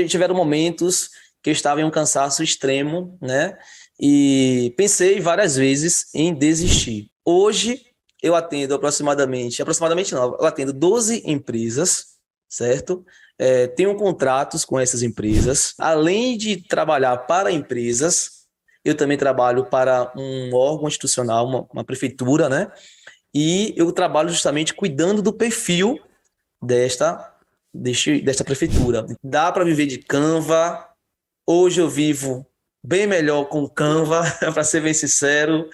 Tiveram momentos que eu estava em um cansaço extremo, né? E pensei várias vezes em desistir. Hoje eu atendo aproximadamente não, eu atendo 12 empresas, certo? Tenho contratos com essas empresas. Além de trabalhar para empresas, eu também trabalho para um órgão institucional, uma prefeitura, né? E eu trabalho justamente cuidando do perfil desta, desta prefeitura. Dá para viver de Canva. Hoje eu vivo bem melhor com Canva, para ser bem sincero,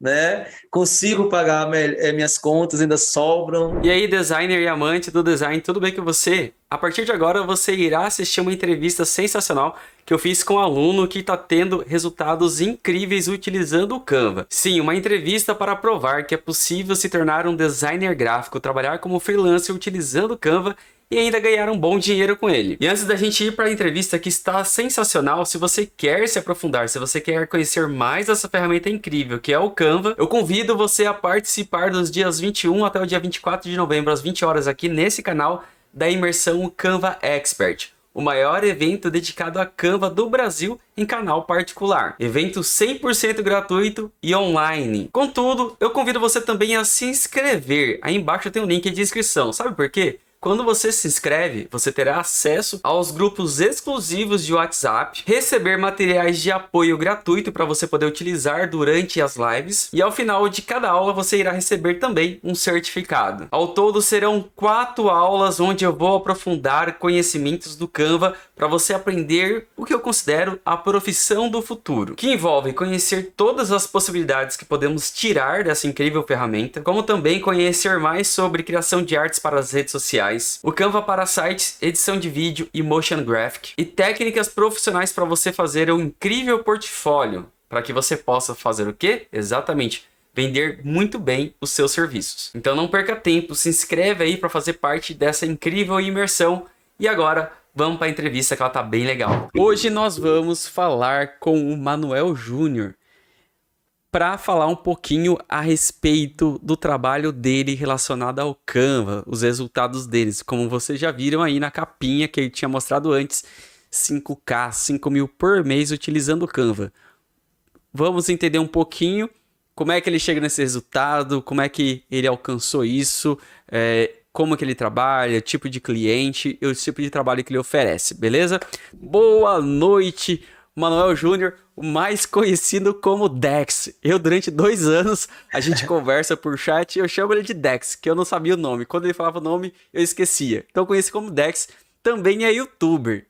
né? Consigo pagar minhas contas, ainda sobram. E aí, designer e amante do design, tudo bem com você? A partir de agora você irá assistir uma entrevista sensacional que eu fiz com um aluno que está tendo resultados incríveis utilizando o Canva. Sim, uma entrevista para provar que é possível se tornar um designer gráfico, trabalhar como freelancer utilizando o Canva e ainda ganhar um bom dinheiro com ele. E antes da gente ir para a entrevista que está sensacional, se você quer se aprofundar, se você quer conhecer mais dessa ferramenta incrível que é o Canva, eu convido você a participar dos dias 21 até o dia 24 de novembro, às 20 horas aqui nesse canal da imersão Canva Expert, o maior evento dedicado a Canva do Brasil em canal particular. Evento 100% gratuito e online. Contudo, eu convido você também a se inscrever. Aí embaixo tem um link de inscrição. Sabe por quê? Quando você se inscreve, você terá acesso aos grupos exclusivos de WhatsApp, receber materiais de apoio gratuito para você poder utilizar durante as lives e ao final de cada aula você irá receber também um certificado. Ao todo serão 4 aulas onde eu vou aprofundar conhecimentos do Canva para você aprender o que eu considero a profissão do futuro, que envolve conhecer todas as possibilidades que podemos tirar dessa incrível ferramenta, como também conhecer mais sobre criação de artes para as redes sociais, o Canva para sites, edição de vídeo e motion graphic, e técnicas profissionais para você fazer um incrível portfólio, para que você possa fazer o quê? Exatamente, vender muito bem os seus serviços. Então não perca tempo, se inscreve aí para fazer parte dessa incrível imersão. E agora, vamos para a entrevista que ela tá bem legal. Hoje nós vamos falar com o Manuel Júnior para falar um pouquinho a respeito do trabalho dele relacionado ao Canva, os resultados deles. Como vocês já viram aí na capinha que ele tinha mostrado antes, 5K, 5 mil por mês utilizando o Canva. Vamos entender um pouquinho como é que ele chega nesse resultado, como é que ele alcançou isso, como que ele trabalha, tipo de cliente e o tipo de trabalho que ele oferece, beleza? Boa noite, Manuel Júnior, o mais conhecido como Dex. Durante 2 anos, a gente conversa por chat e eu chamo ele de Dex, que eu não sabia o nome. Quando ele falava o nome, eu esquecia. Então eu conheci como Dex, também é youtuber.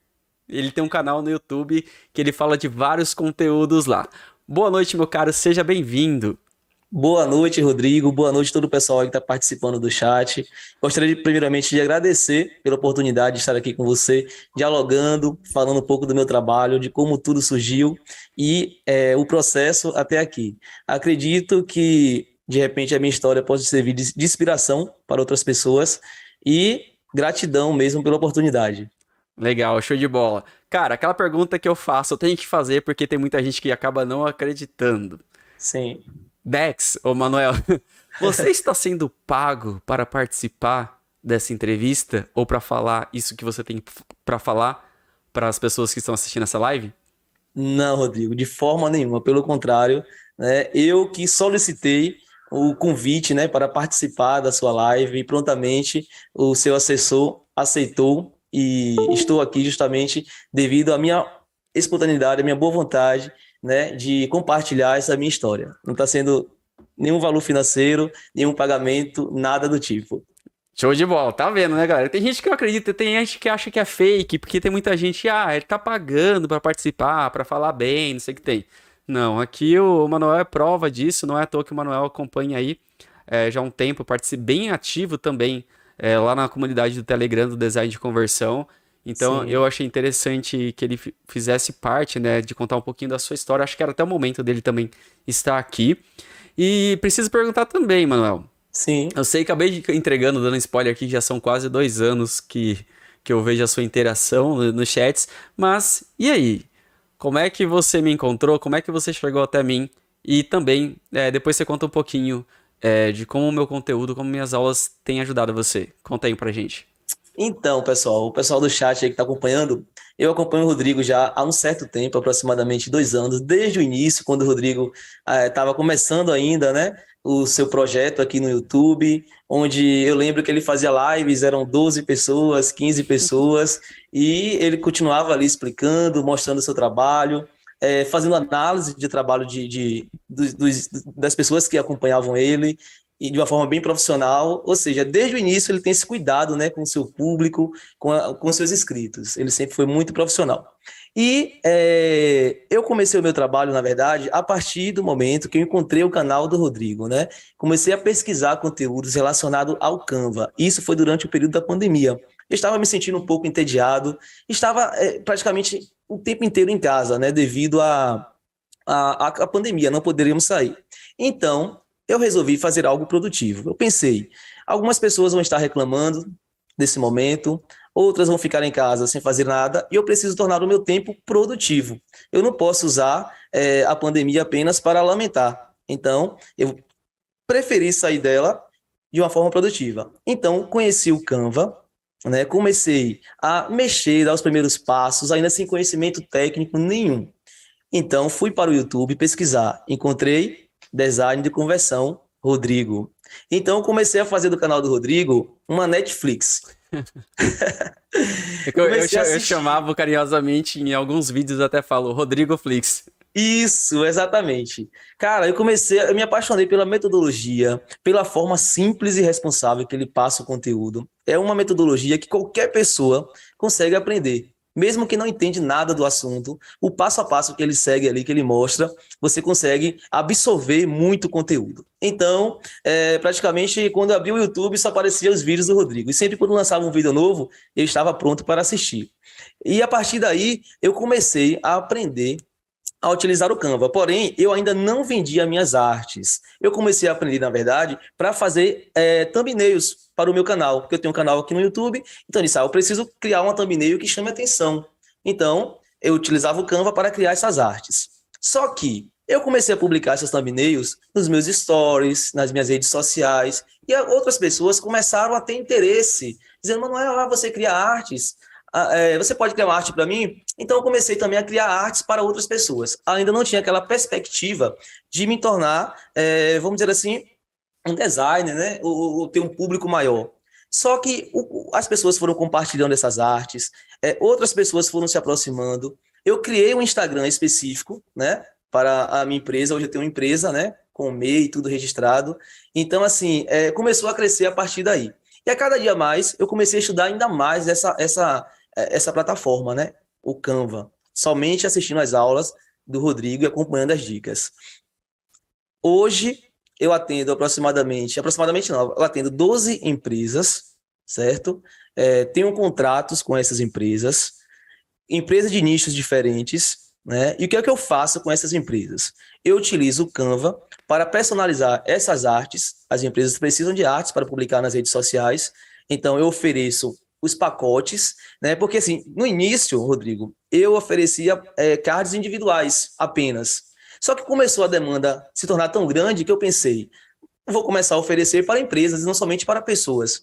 Ele tem um canal no YouTube que ele fala de vários conteúdos lá. Boa noite, meu caro, seja bem-vindo. Boa noite, Rodrigo. Boa noite a todo o pessoal que está participando do chat. Gostaria primeiramente de agradecer pela oportunidade de estar aqui com você, dialogando, falando um pouco do meu trabalho, de como tudo surgiu e o processo até aqui. Acredito que, de repente, a minha história pode servir de inspiração para outras pessoas e gratidão mesmo pela oportunidade. Legal, show de bola. Cara, aquela pergunta que eu faço, eu tenho que fazer porque tem muita gente que acaba não acreditando. Sim. Dex, ô Manuel, você está sendo pago para participar dessa entrevista ou para falar isso que você tem para falar para as pessoas que estão assistindo essa live? Não, Rodrigo, de forma nenhuma. Pelo contrário, né, eu que solicitei o convite, né, para participar da sua live e prontamente o seu assessor aceitou e estou aqui justamente devido à minha espontaneidade, à minha boa vontade, né, de compartilhar essa minha história. Não está sendo nenhum valor financeiro, nenhum pagamento, nada do tipo. Show de bola, tá vendo, né, galera? Tem gente que não acredita, tem gente que acha que é fake, porque tem muita gente, ele tá pagando pra participar, pra falar bem, não sei o que tem. Não, aqui o Manuel é prova disso, não é à toa que o Manuel acompanha aí já há um tempo, participa bem ativo também lá na comunidade do Telegram do Design de Conversão. Então eu Sim, achei interessante que ele fizesse parte, né, de contar um pouquinho da sua história. Acho que era até o momento dele também estar aqui. E preciso perguntar também, Manuel. sim. Eu sei, acabei entregando, dando spoiler aqui, que já são quase 2 anos que eu vejo a sua interação nos chats, mas e aí? Como é que você me encontrou? Como é que você chegou até mim? E também, depois você conta um pouquinho de como o meu conteúdo, como minhas aulas têm ajudado você. Conta aí pra gente. Então, pessoal, o pessoal do chat aí que está acompanhando, eu acompanho o Rodrigo já há um certo tempo, aproximadamente 2 anos, desde o início, quando o Rodrigo estava começando ainda, né, o seu projeto aqui no YouTube, onde eu lembro que ele fazia lives, eram 12 pessoas, 15 pessoas, e ele continuava ali explicando, mostrando o seu trabalho, fazendo análise de trabalho das pessoas que acompanhavam ele, e de uma forma bem profissional, ou seja, desde o início ele tem esse cuidado, né, com o seu público, com os seus inscritos. Ele sempre foi muito profissional. E eu comecei o meu trabalho, na verdade, a partir do momento que eu encontrei o canal do Rodrigo, né? Comecei a pesquisar conteúdos relacionados ao Canva. Isso foi durante o período da pandemia. Eu estava me sentindo um pouco entediado, estava praticamente o tempo inteiro em casa, né? Devido à pandemia, não poderíamos sair. Então, eu resolvi fazer algo produtivo. Eu pensei, algumas pessoas vão estar reclamando desse momento, outras vão ficar em casa sem fazer nada, e eu preciso tornar o meu tempo produtivo. Eu não posso usar a pandemia apenas para lamentar. Então, eu preferi sair dela de uma forma produtiva. Então, conheci o Canva, né? Comecei a mexer, dar os primeiros passos, ainda sem conhecimento técnico nenhum. Então, fui para o YouTube pesquisar. Encontrei design de conversão, Rodrigo. Então, comecei a fazer do canal do Rodrigo uma Netflix. Comecei a Eu assistir. chamava carinhosamente, em alguns vídeos até falo, Rodrigo Flix. Isso, exatamente. Cara, eu me apaixonei pela metodologia, pela forma simples e responsável que ele passa o conteúdo. É uma metodologia que qualquer pessoa consegue aprender. Mesmo que não entende nada do assunto, o passo a passo que ele segue ali, que ele mostra, você consegue absorver muito conteúdo. Então, praticamente, quando eu abri o YouTube, só apareciam os vídeos do Rodrigo. E sempre quando lançava um vídeo novo, eu estava pronto para assistir. E a partir daí, eu comecei a aprender a utilizar o Canva. Porém, eu ainda não vendia minhas artes. Eu comecei a aprender, na verdade, para fazer thumbnails para o meu canal, porque eu tenho um canal aqui no YouTube. Então, eu disse, eu preciso criar uma thumbnail que chame atenção. Então, eu utilizava o Canva para criar essas artes. Só que eu comecei a publicar essas thumbnails nos meus stories, nas minhas redes sociais, e outras pessoas começaram a ter interesse, dizendo, Manuel, você cria artes, você pode criar uma arte para mim? Então eu comecei também a criar artes para outras pessoas. Ainda não tinha aquela perspectiva de me tornar, vamos dizer assim, um designer, né? Ou ter um público maior. Só que as pessoas foram compartilhando essas artes, outras pessoas foram se aproximando. Eu criei um Instagram específico, né? Para a minha empresa. Hoje eu tenho uma empresa, né? Com o MEI e tudo registrado. Então, assim, começou a crescer a partir daí. E a cada dia mais, eu comecei a estudar ainda mais essa plataforma, né? O Canva. Somente assistindo às aulas do Rodrigo e acompanhando as dicas. Hoje, eu atendo aproximadamente não, eu atendo 12 empresas, certo? Tenho contratos com essas empresas de nichos diferentes, né? E o que é que eu faço com essas empresas? Eu utilizo o Canva para personalizar essas artes. As empresas precisam de artes para publicar nas redes sociais, então eu ofereço os pacotes, né? Porque assim, no início, Rodrigo, eu oferecia cards individuais apenas. Só que começou a demanda se tornar tão grande que eu pensei, vou começar a oferecer para empresas e não somente para pessoas.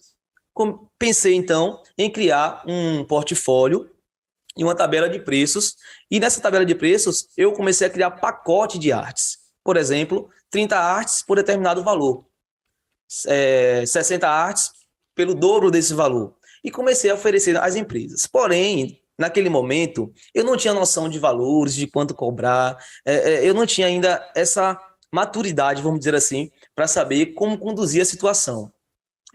Pensei então em criar um portfólio e uma tabela de preços. E nessa tabela de preços, eu comecei a criar pacote de artes. Por exemplo, 30 artes por determinado valor, 60 artes pelo dobro desse valor. E comecei a oferecer às empresas. Porém, naquele momento, eu não tinha noção de valores, de quanto cobrar, eu não tinha ainda essa maturidade, vamos dizer assim, para saber como conduzir a situação.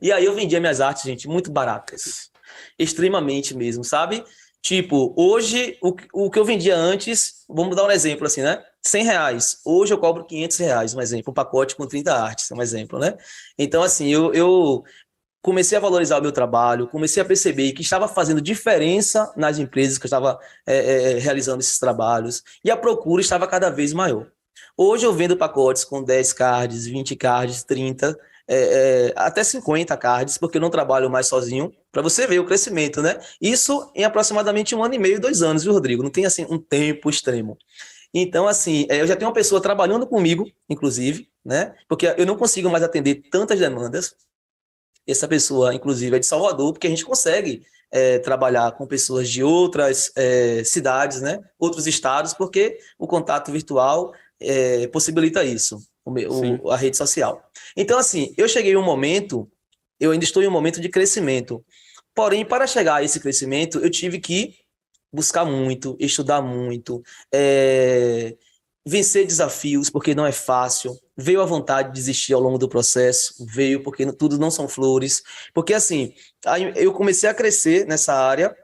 E aí eu vendia minhas artes, gente, muito baratas. Extremamente mesmo, sabe? Tipo, hoje, o que eu vendia antes, vamos dar um exemplo assim, né? R$ 100. Hoje eu cobro R$ 500, um exemplo. Um pacote com 30 artes, um exemplo, né? Então, assim, eu comecei a valorizar o meu trabalho, comecei a perceber que estava fazendo diferença nas empresas que eu estava realizando esses trabalhos, e a procura estava cada vez maior. Hoje eu vendo pacotes com 10 cards, 20 cards, 30, até 50 cards, porque eu não trabalho mais sozinho, para você ver o crescimento, né? Isso em aproximadamente 1 ano e meio, 2 anos, viu, Rodrigo? Não tem, assim, um tempo extremo. Então, assim, eu já tenho uma pessoa trabalhando comigo, inclusive, né? Porque eu não consigo mais atender tantas demandas. Essa pessoa, inclusive, é de Salvador, porque a gente consegue trabalhar com pessoas de outras cidades, né? Outros estados, porque o contato virtual possibilita isso, Sim. a rede social. Então, assim, eu ainda estou em um momento de crescimento. Porém, para chegar a esse crescimento, eu tive que buscar muito, estudar muito, vencer desafios, porque não é fácil. Veio a vontade de desistir ao longo do processo, veio porque tudo não são flores. Porque assim, aí eu comecei a crescer nessa área,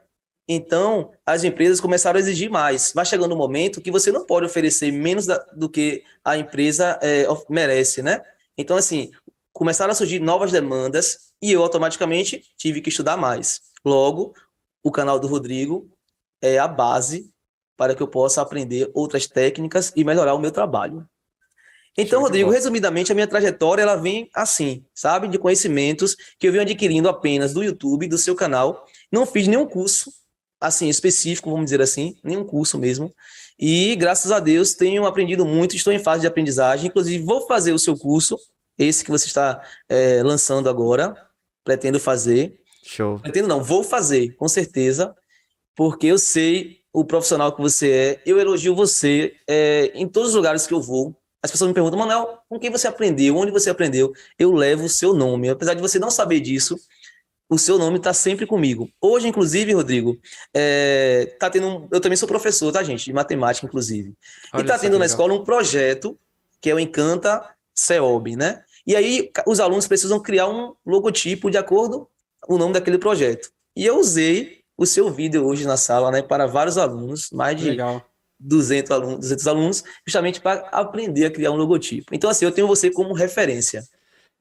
então as empresas começaram a exigir mais. Vai chegando um momento que você não pode oferecer menos do que a empresa merece, né? Então, assim, começaram a surgir novas demandas e eu automaticamente tive que estudar mais. Logo, o canal do Rodrigo é a base para que eu possa aprender outras técnicas e melhorar o meu trabalho. Então, Show de Rodrigo, bola. resumidamente, a minha trajetória ela vem assim, sabe, de conhecimentos que eu venho adquirindo apenas do YouTube, do seu canal. Não fiz nenhum curso assim específico, vamos dizer assim, nenhum curso mesmo. E graças a Deus tenho aprendido muito, estou em fase de aprendizagem. Inclusive, vou fazer o seu curso, esse que você está lançando agora. Pretendo fazer. Show. Pretendo não, vou fazer, com certeza, porque eu sei o profissional que você é. Eu elogio você em todos os lugares que eu vou. As pessoas me perguntam, Manuel, com quem você aprendeu? Onde você aprendeu? Eu levo o seu nome. Apesar de você não saber disso, o seu nome está sempre comigo. Hoje, inclusive, Rodrigo, tá tendo eu também sou professor, tá, gente? De matemática, inclusive. E Olha está só que tendo na legal. escola um projeto que é o Encanta CEOB, né? E aí os alunos precisam criar um logotipo de acordo com o nome daquele projeto. E eu usei o seu vídeo hoje na sala, né, para vários alunos, mais de Legal. 200 alunos, justamente para aprender a criar um logotipo. Então, assim, eu tenho você como referência.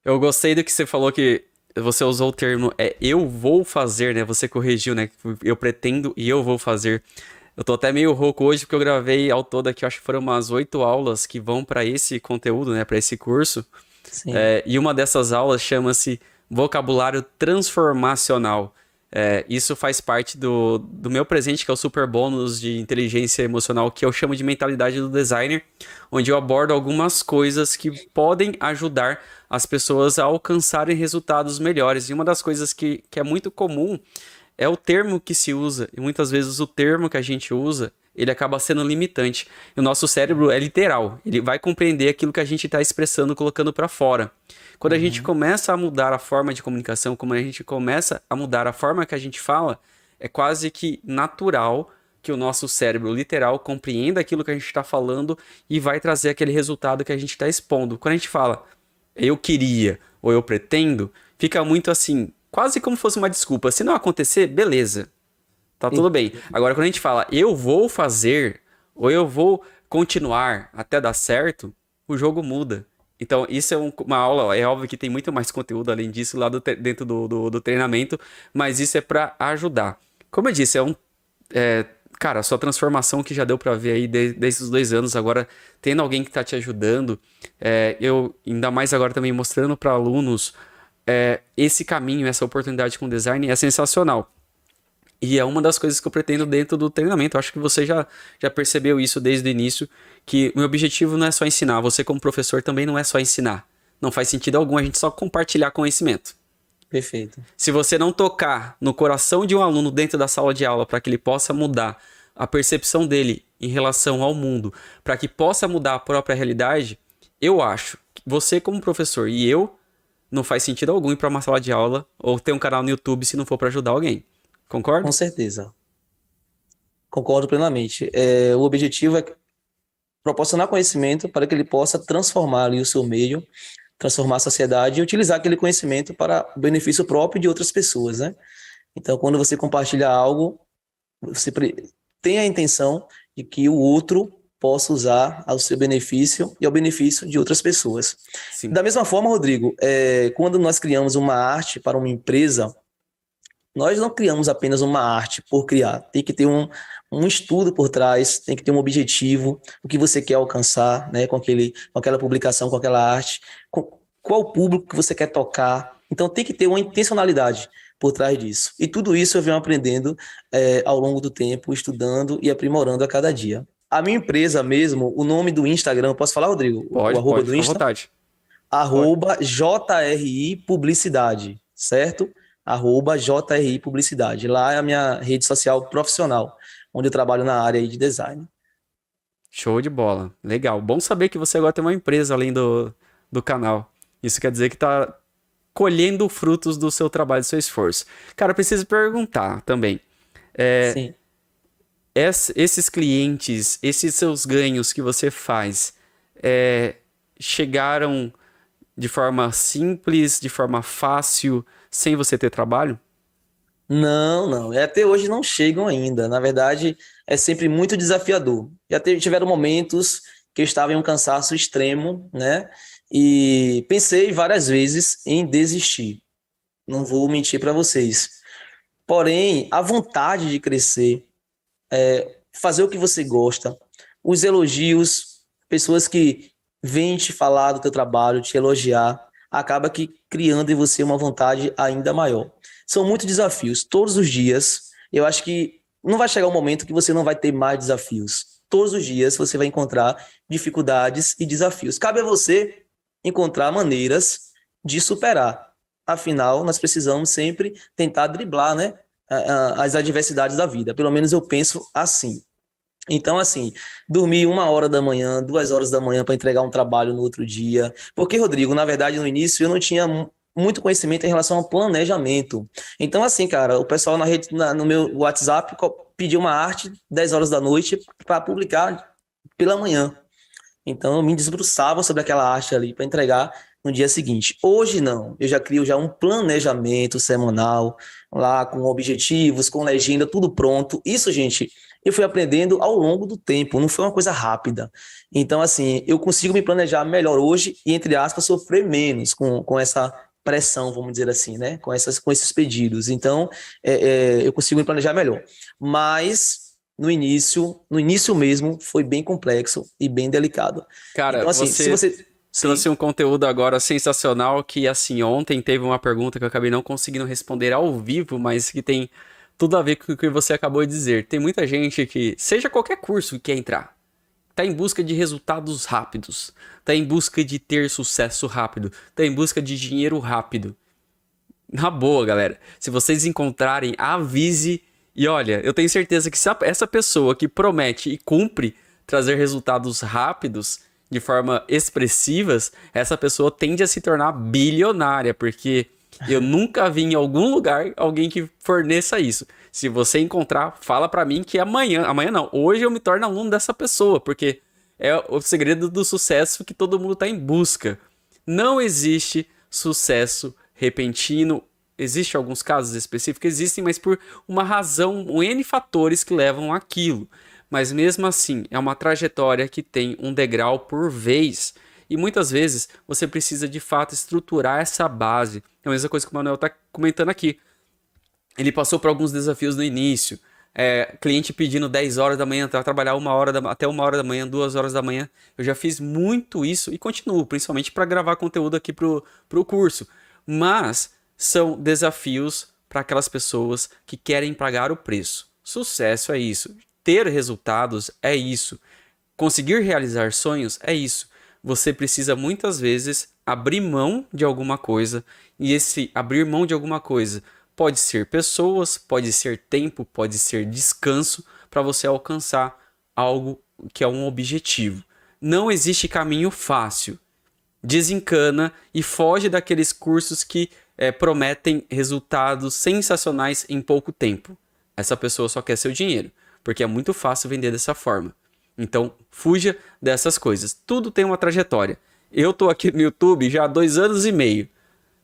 Eu gostei do que você falou que você usou o termo eu vou fazer, né? Você corrigiu, né? Eu pretendo e eu vou fazer. Eu tô até meio rouco hoje porque eu gravei ao todo aqui, acho que foram umas 8 aulas que vão para esse conteúdo, né? Para esse curso. Sim, E uma dessas aulas chama-se Vocabulário Transformacional. Isso faz parte do meu presente, que é o Super Bônus de Inteligência Emocional, que eu chamo de Mentalidade do Designer, onde eu abordo algumas coisas que podem ajudar as pessoas a alcançarem resultados melhores. E uma das coisas que é muito comum é o termo que se usa, e muitas vezes o termo que a gente usa, ele acaba sendo limitante. E o nosso cérebro é literal, ele vai compreender aquilo que a gente está expressando, colocando para fora. Quando a gente começa a mudar a forma de comunicação, como a gente começa a mudar a forma que a gente fala, é quase que natural que o nosso cérebro literal compreenda aquilo que a gente está falando e vai trazer aquele resultado que a gente está expondo. Quando a gente fala eu queria ou eu pretendo, fica muito assim, quase como fosse uma desculpa. Se não acontecer, beleza, tá tudo bem. Agora, quando a gente fala eu vou fazer ou eu vou continuar até dar certo, o jogo muda. Então, isso é uma aula, é óbvio que tem muito mais conteúdo além disso lá dentro do treinamento, mas isso é para ajudar. Como eu disse, cara, a sua transformação que já deu para ver aí desde os 2 anos, agora tendo alguém que tá te ajudando, eu ainda mais agora também mostrando para alunos esse caminho, essa oportunidade com design é sensacional. E é uma das coisas que eu pretendo dentro do treinamento. Eu acho que você já percebeu isso desde o início, que o meu objetivo não é só ensinar. Você como professor também não é só ensinar. Não faz sentido algum a gente só compartilhar conhecimento. perfeito. Se você não tocar no coração de um aluno dentro da sala de aula para que ele possa mudar a percepção dele em relação ao mundo, para que possa mudar a própria realidade, eu acho que você como professor e eu não faz sentido algum ir para uma sala de aula ou ter um canal no YouTube se não for para ajudar alguém. Com Concorda? certeza. Concordo plenamente. O objetivo é proporcionar conhecimento para que ele possa transformar ali o seu meio, transformar a sociedade e utilizar aquele conhecimento para o benefício próprio de outras pessoas, né? Então, quando você compartilha algo, você tem a intenção de que o outro possa usar ao seu benefício e ao benefício de outras pessoas. Sim. Da mesma forma, Rodrigo, quando nós criamos uma arte para uma empresa, nós não criamos apenas uma arte por criar. Tem que ter um estudo por trás, tem que ter um objetivo, o que você quer alcançar, né, com aquela publicação, com aquela arte, qual o público que você quer tocar. Então tem que ter uma intencionalidade por trás disso. E tudo isso eu venho aprendendo ao longo do tempo, estudando e aprimorando a cada dia. A minha empresa mesmo, o nome do Instagram, posso falar, Rodrigo? O arroba Pode, do fica à Insta? vontade. Pode. @JRI Publicidade, certo? @JRI Publicidade. Lá é a minha rede social profissional, onde eu trabalho na área aí de design. Show de bola. Legal. Bom saber que você agora tem uma empresa além do canal. Isso quer dizer que tá colhendo frutos do seu trabalho, do seu esforço. Cara, eu preciso perguntar também. Sim. Esses clientes, esses seus ganhos que você faz, chegaram de forma simples, de forma fácil, sem você ter trabalho? Não, não. Até hoje não chegam ainda. Na verdade, é sempre muito desafiador. Tiveram momentos que eu estava em um cansaço extremo, né? E pensei várias vezes em desistir. Não vou mentir para vocês. Porém, a vontade de crescer, fazer o que você gosta, os elogios, pessoas que vêm te falar do teu trabalho, te elogiar, acaba que criando em você uma vontade ainda maior. São muitos desafios, todos os dias. Eu acho que não vai chegar um momento que você não vai ter mais desafios. Todos os dias você vai encontrar dificuldades e desafios. Cabe a você encontrar maneiras de superar. Afinal, nós precisamos sempre tentar driblar, né, as adversidades da vida. Pelo menos eu penso assim. Então, assim, dormir 1 hora da manhã, 2 horas da manhã para entregar um trabalho no outro dia. Porque, Rodrigo, na verdade, no início eu não tinha muito conhecimento em relação ao planejamento. Então, assim, cara, o pessoal no meu WhatsApp pediu uma arte 10 horas da noite para publicar pela manhã. Então, eu me debruçava sobre aquela arte ali para entregar no dia seguinte. Hoje não, eu já crio já um planejamento semanal lá com objetivos, com legenda, tudo pronto. Isso, gente, eu fui aprendendo ao longo do tempo, não foi uma coisa rápida. Então, assim, eu consigo me planejar melhor hoje e, entre aspas, sofrer menos com essa pressão, vamos dizer assim, né? Com esses pedidos. Então, eu consigo me planejar melhor. Mas no início mesmo, foi bem complexo e bem delicado. Cara, Então, assim, se você você... trouxe Sim, um conteúdo agora sensacional que, assim, ontem teve uma pergunta que eu acabei não conseguindo responder ao vivo, mas que tem tudo a ver com o que você acabou de dizer. Tem muita gente que, seja qualquer curso que quer entrar, tá em busca de resultados rápidos, tá em busca de ter sucesso rápido, tá em busca de dinheiro rápido. Na boa, galera. Se vocês encontrarem, avise. E olha, eu tenho certeza que se essa pessoa que promete e cumpre trazer resultados rápidos de forma expressivas, essa pessoa tende a se tornar bilionária, porque eu nunca vi em algum lugar alguém que forneça isso. Se você encontrar, fala pra mim que amanhã não, hoje eu me torno aluno dessa pessoa, porque é o segredo do sucesso que todo mundo tá em busca. Não existe sucesso repentino. Existem alguns casos específicos, existem, mas por uma razão, um N fatores que levam àquilo. Mas mesmo assim, é uma trajetória que tem um degrau por vez. E muitas vezes você precisa de fato estruturar essa base. É a mesma coisa que o Manuel está comentando aqui. Ele passou por alguns desafios no início. Cliente pedindo 10 horas da manhã para trabalhar até 1 hora da manhã, 2 horas da manhã. Eu já fiz muito isso e continuo, principalmente para gravar conteúdo aqui pro curso. Mas são desafios para aquelas pessoas que querem pagar o preço. Sucesso é isso. Ter resultados é isso. Conseguir realizar sonhos é isso. Você precisa muitas vezes abrir mão de alguma coisa. E esse abrir mão de alguma coisa pode ser pessoas, pode ser tempo, pode ser descanso para você alcançar algo que é um objetivo. Não existe caminho fácil. Desencana e foge daqueles cursos que prometem resultados sensacionais em pouco tempo. Essa pessoa só quer seu dinheiro, porque é muito fácil vender dessa forma. Então, fuja dessas coisas. Tudo tem uma trajetória. Eu tô aqui no YouTube já há 2 anos e meio.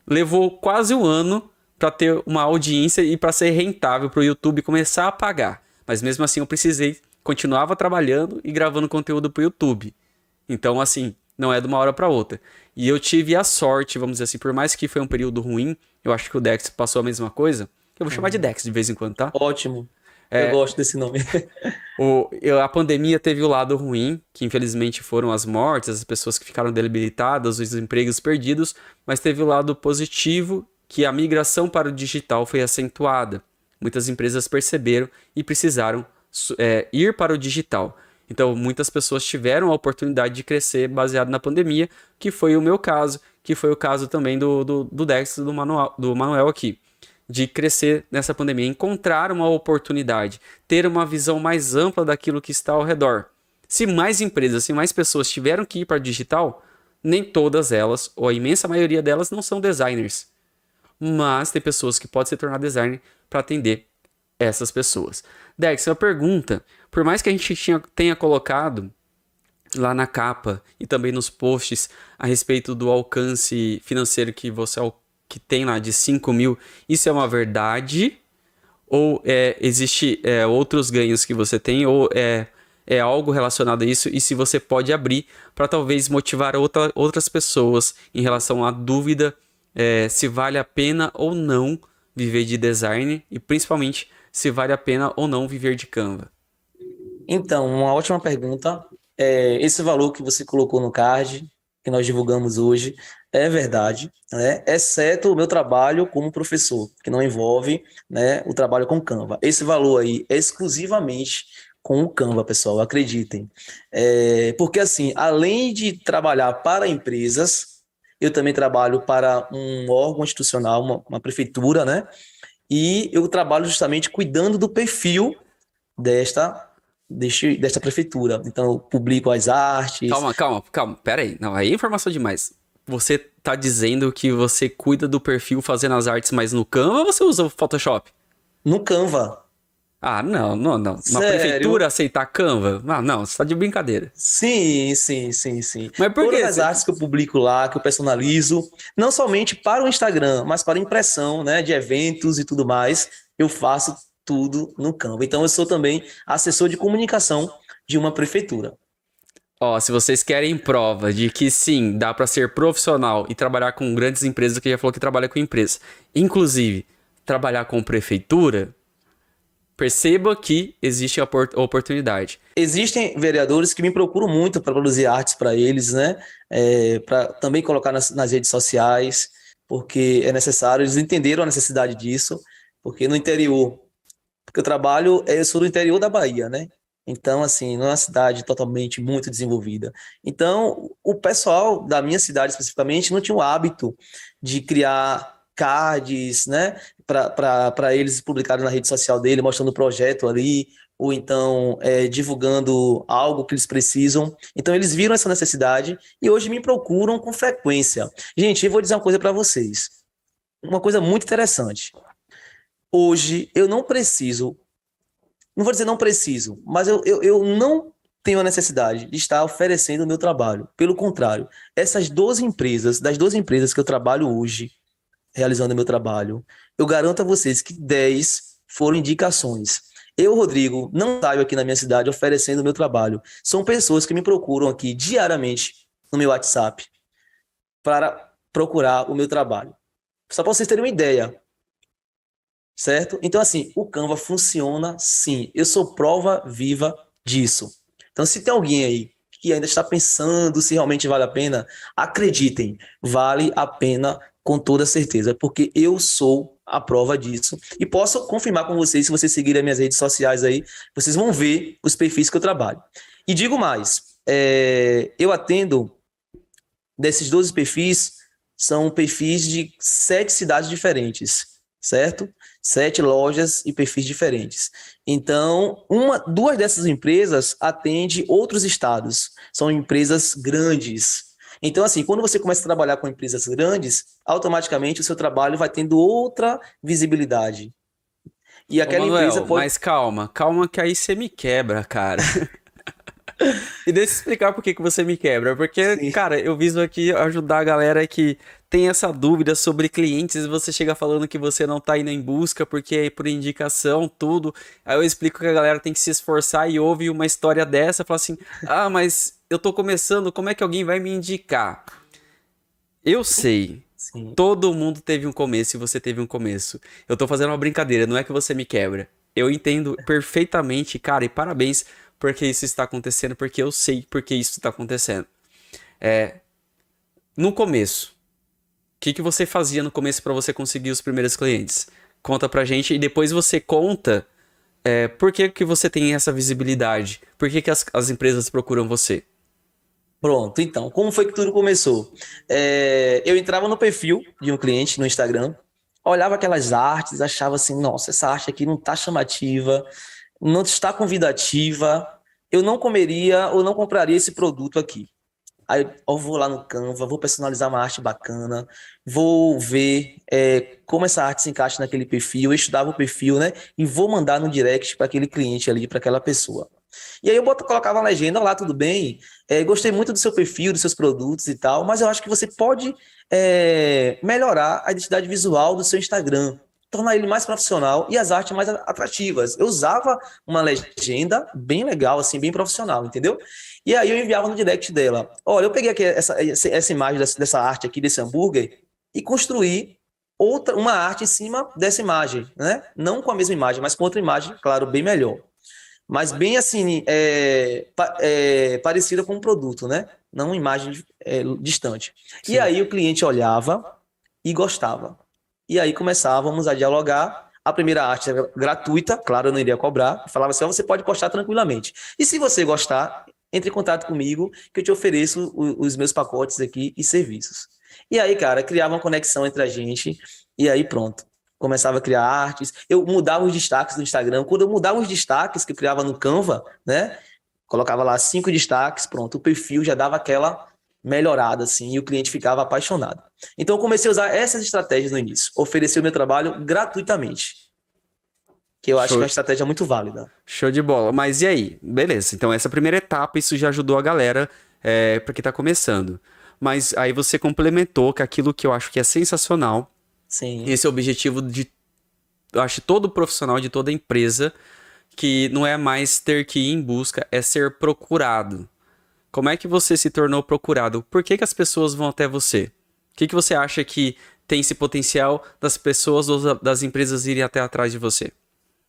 Levou quase 1 ano para ter uma audiência e para ser rentável para o YouTube começar a pagar. Mas mesmo assim eu continuava trabalhando e gravando conteúdo para o YouTube. Então, assim, não é de uma hora para outra. E eu tive a sorte, vamos dizer assim, por mais que foi um período ruim, eu acho que o Dex passou a mesma coisa. Eu vou chamar de Dex de vez em quando, tá? ótimo. Eu gosto desse nome. A pandemia teve o lado ruim, que infelizmente foram as mortes, as pessoas que ficaram debilitadas, os empregos perdidos, mas teve o lado positivo, que a migração para o digital foi acentuada. Muitas empresas perceberam e precisaram ir para o digital. Então, muitas pessoas tiveram a oportunidade de crescer baseado na pandemia, que foi o meu caso, que foi o caso também do Dex e do Manuel aqui, de crescer nessa pandemia, encontrar uma oportunidade, ter uma visão mais ampla daquilo que está ao redor. Se mais empresas, se mais pessoas tiveram que ir para digital, nem todas elas, ou a imensa maioria delas, não são designers. Mas tem pessoas que podem se tornar designer para atender essas pessoas. Dex, uma pergunta. Por mais que a gente tenha colocado lá na capa e também nos posts a respeito do alcance financeiro que tem lá de 5 mil, isso é uma verdade? Ou existe outros ganhos que você tem? Ou é algo relacionado a isso? E se você pode abrir para talvez motivar outras pessoas em relação à dúvida se vale a pena ou não viver de design e principalmente se vale a pena ou não viver de Canva? Então, uma ótima pergunta. Esse valor que você colocou no card, que nós divulgamos hoje, é verdade, né? Exceto o meu trabalho como professor, que não envolve, né, o trabalho com Canva. Esse valor aí é exclusivamente com o Canva, pessoal, acreditem. Porque, assim, além de trabalhar para empresas, eu também trabalho para um órgão institucional, uma prefeitura, né? E eu trabalho justamente cuidando do perfil desta prefeitura. Então, eu publico as artes. Calma. Pera aí. Não, aí é informação demais. Você tá dizendo que você cuida do perfil fazendo as artes mais no Canva ou você usa o Photoshop? No Canva. Ah, não. Uma Sério? prefeitura aceitar Canva? Ah, não, você tá de brincadeira. Sim. Mas por Todas quê? as artes que eu publico lá, que eu personalizo, não somente para o Instagram, mas para impressão, né, de eventos e tudo mais, eu faço tudo no Canva. Então, eu sou também assessor de comunicação de uma prefeitura. Ó, se vocês querem prova de que sim, dá pra ser profissional e trabalhar com grandes empresas, que já falou que trabalha com empresa, inclusive trabalhar com prefeitura, perceba que existe a oportunidade. Existem vereadores que me procuram muito para produzir artes para eles, né? Para também colocar nas redes sociais, porque é necessário, eles entenderam a necessidade disso, porque no interior, porque eu sou do interior da Bahia, né? Então, assim, não é uma cidade totalmente muito desenvolvida. Então, o pessoal da minha cidade especificamente não tinha o hábito de criar cards, né, para eles publicarem na rede social dele, mostrando o projeto ali, ou então divulgando algo que eles precisam. Então, eles viram essa necessidade e hoje me procuram com frequência. Gente, eu vou dizer uma coisa para vocês, uma coisa muito interessante. Hoje, eu não preciso, não vou dizer não preciso, mas eu não tenho a necessidade de estar oferecendo o meu trabalho. Pelo contrário, das 12 empresas que eu trabalho hoje, realizando o meu trabalho, eu garanto a vocês que 10 foram indicações. Eu, Rodrigo, não saio aqui na minha cidade oferecendo o meu trabalho. São pessoas que me procuram aqui diariamente no meu WhatsApp para procurar o meu trabalho. Só para vocês terem uma ideia, certo? Então, assim, o Canva funciona sim. Eu sou prova viva disso. Então, se tem alguém aí que ainda está pensando se realmente vale a pena, acreditem, vale a pena com toda certeza, porque eu sou a prova disso. E posso confirmar com vocês, se vocês seguirem as minhas redes sociais aí, vocês vão ver os perfis que eu trabalho. E digo mais, eu atendo, desses 12 perfis, são perfis de 7 cidades diferentes, certo? 7 lojas e perfis diferentes. Então, duas dessas empresas atendem outros estados. São empresas grandes. Então, assim, quando você começa a trabalhar com empresas grandes, automaticamente o seu trabalho vai tendo outra visibilidade. E Ô, aquela empresa Manuel, pode... mas calma que aí você me quebra, cara. E deixa eu explicar por que você me quebra. Porque, Sim. cara, eu viso aqui ajudar a galera que tem essa dúvida sobre clientes e você chega falando que você não tá indo em busca porque é por indicação, tudo. Aí eu explico que a galera tem que se esforçar e ouve uma história dessa e fala assim: ah, mas eu tô começando, como é que alguém vai me indicar? Eu sei. Sim. Todo mundo teve um começo e você teve um começo. Eu tô fazendo uma brincadeira, não é que você me quebra. Eu entendo perfeitamente, cara, e parabéns porque isso está acontecendo, porque eu sei porque isso está acontecendo. No começo, o que você fazia no começo para você conseguir os primeiros clientes? Conta pra gente e depois você conta Por que que você tem essa visibilidade? Por que que as empresas procuram você? Pronto, então, como foi que tudo começou? Eu entrava no perfil de um cliente no Instagram, olhava aquelas artes, achava assim, nossa, essa arte aqui não está chamativa, não está convidativa, eu não comeria ou não compraria esse produto aqui. Aí eu vou lá no Canva, vou personalizar uma arte bacana, vou ver como essa arte se encaixa naquele perfil, eu estudava o perfil, né? E vou mandar no direct para aquele cliente ali, para aquela pessoa. E aí eu colocava a legenda lá, tudo bem, gostei muito do seu perfil, dos seus produtos e tal, mas eu acho que você pode melhorar a identidade visual do seu Instagram, tornar ele mais profissional e as artes mais atrativas. Eu usava uma legenda bem legal, assim, bem profissional, entendeu? E aí eu enviava no direct dela. Olha, eu peguei aqui essa imagem dessa arte aqui, desse hambúrguer, e construí uma arte em cima dessa imagem, né? Não com a mesma imagem, mas com outra imagem, claro, bem melhor. Mas bem assim, parecida com um produto, né? Não uma imagem distante. E Sim. aí o cliente olhava e gostava. E aí começávamos a dialogar. A primeira arte era gratuita, claro, eu não iria cobrar. Eu falava assim, ó, você pode postar tranquilamente. E se você gostar, entre em contato comigo, que eu te ofereço os meus pacotes aqui e serviços. E aí, cara, criava uma conexão entre a gente, e aí pronto. Começava a criar artes, eu mudava os destaques do Instagram. Quando eu mudava os destaques que eu criava no Canva, né? Colocava lá 5 destaques, pronto, o perfil já dava aquela melhorada, assim, e o cliente ficava apaixonado. Então eu comecei a usar essas estratégias no início, oferecer o meu trabalho gratuitamente, que eu acho que é Show, uma estratégia muito válida. show de bola. Mas e aí? Beleza. Então, essa primeira etapa, isso já ajudou a galera porque tá começando. Mas aí você complementou com aquilo que eu acho que é sensacional. Sim. Esse é o objetivo de, eu acho, todo profissional de toda empresa, que não é mais ter que ir em busca, é ser procurado. Como é que você se tornou procurado? Por que que as pessoas vão até você? O que que você acha que tem esse potencial das pessoas ou das empresas irem até atrás de você?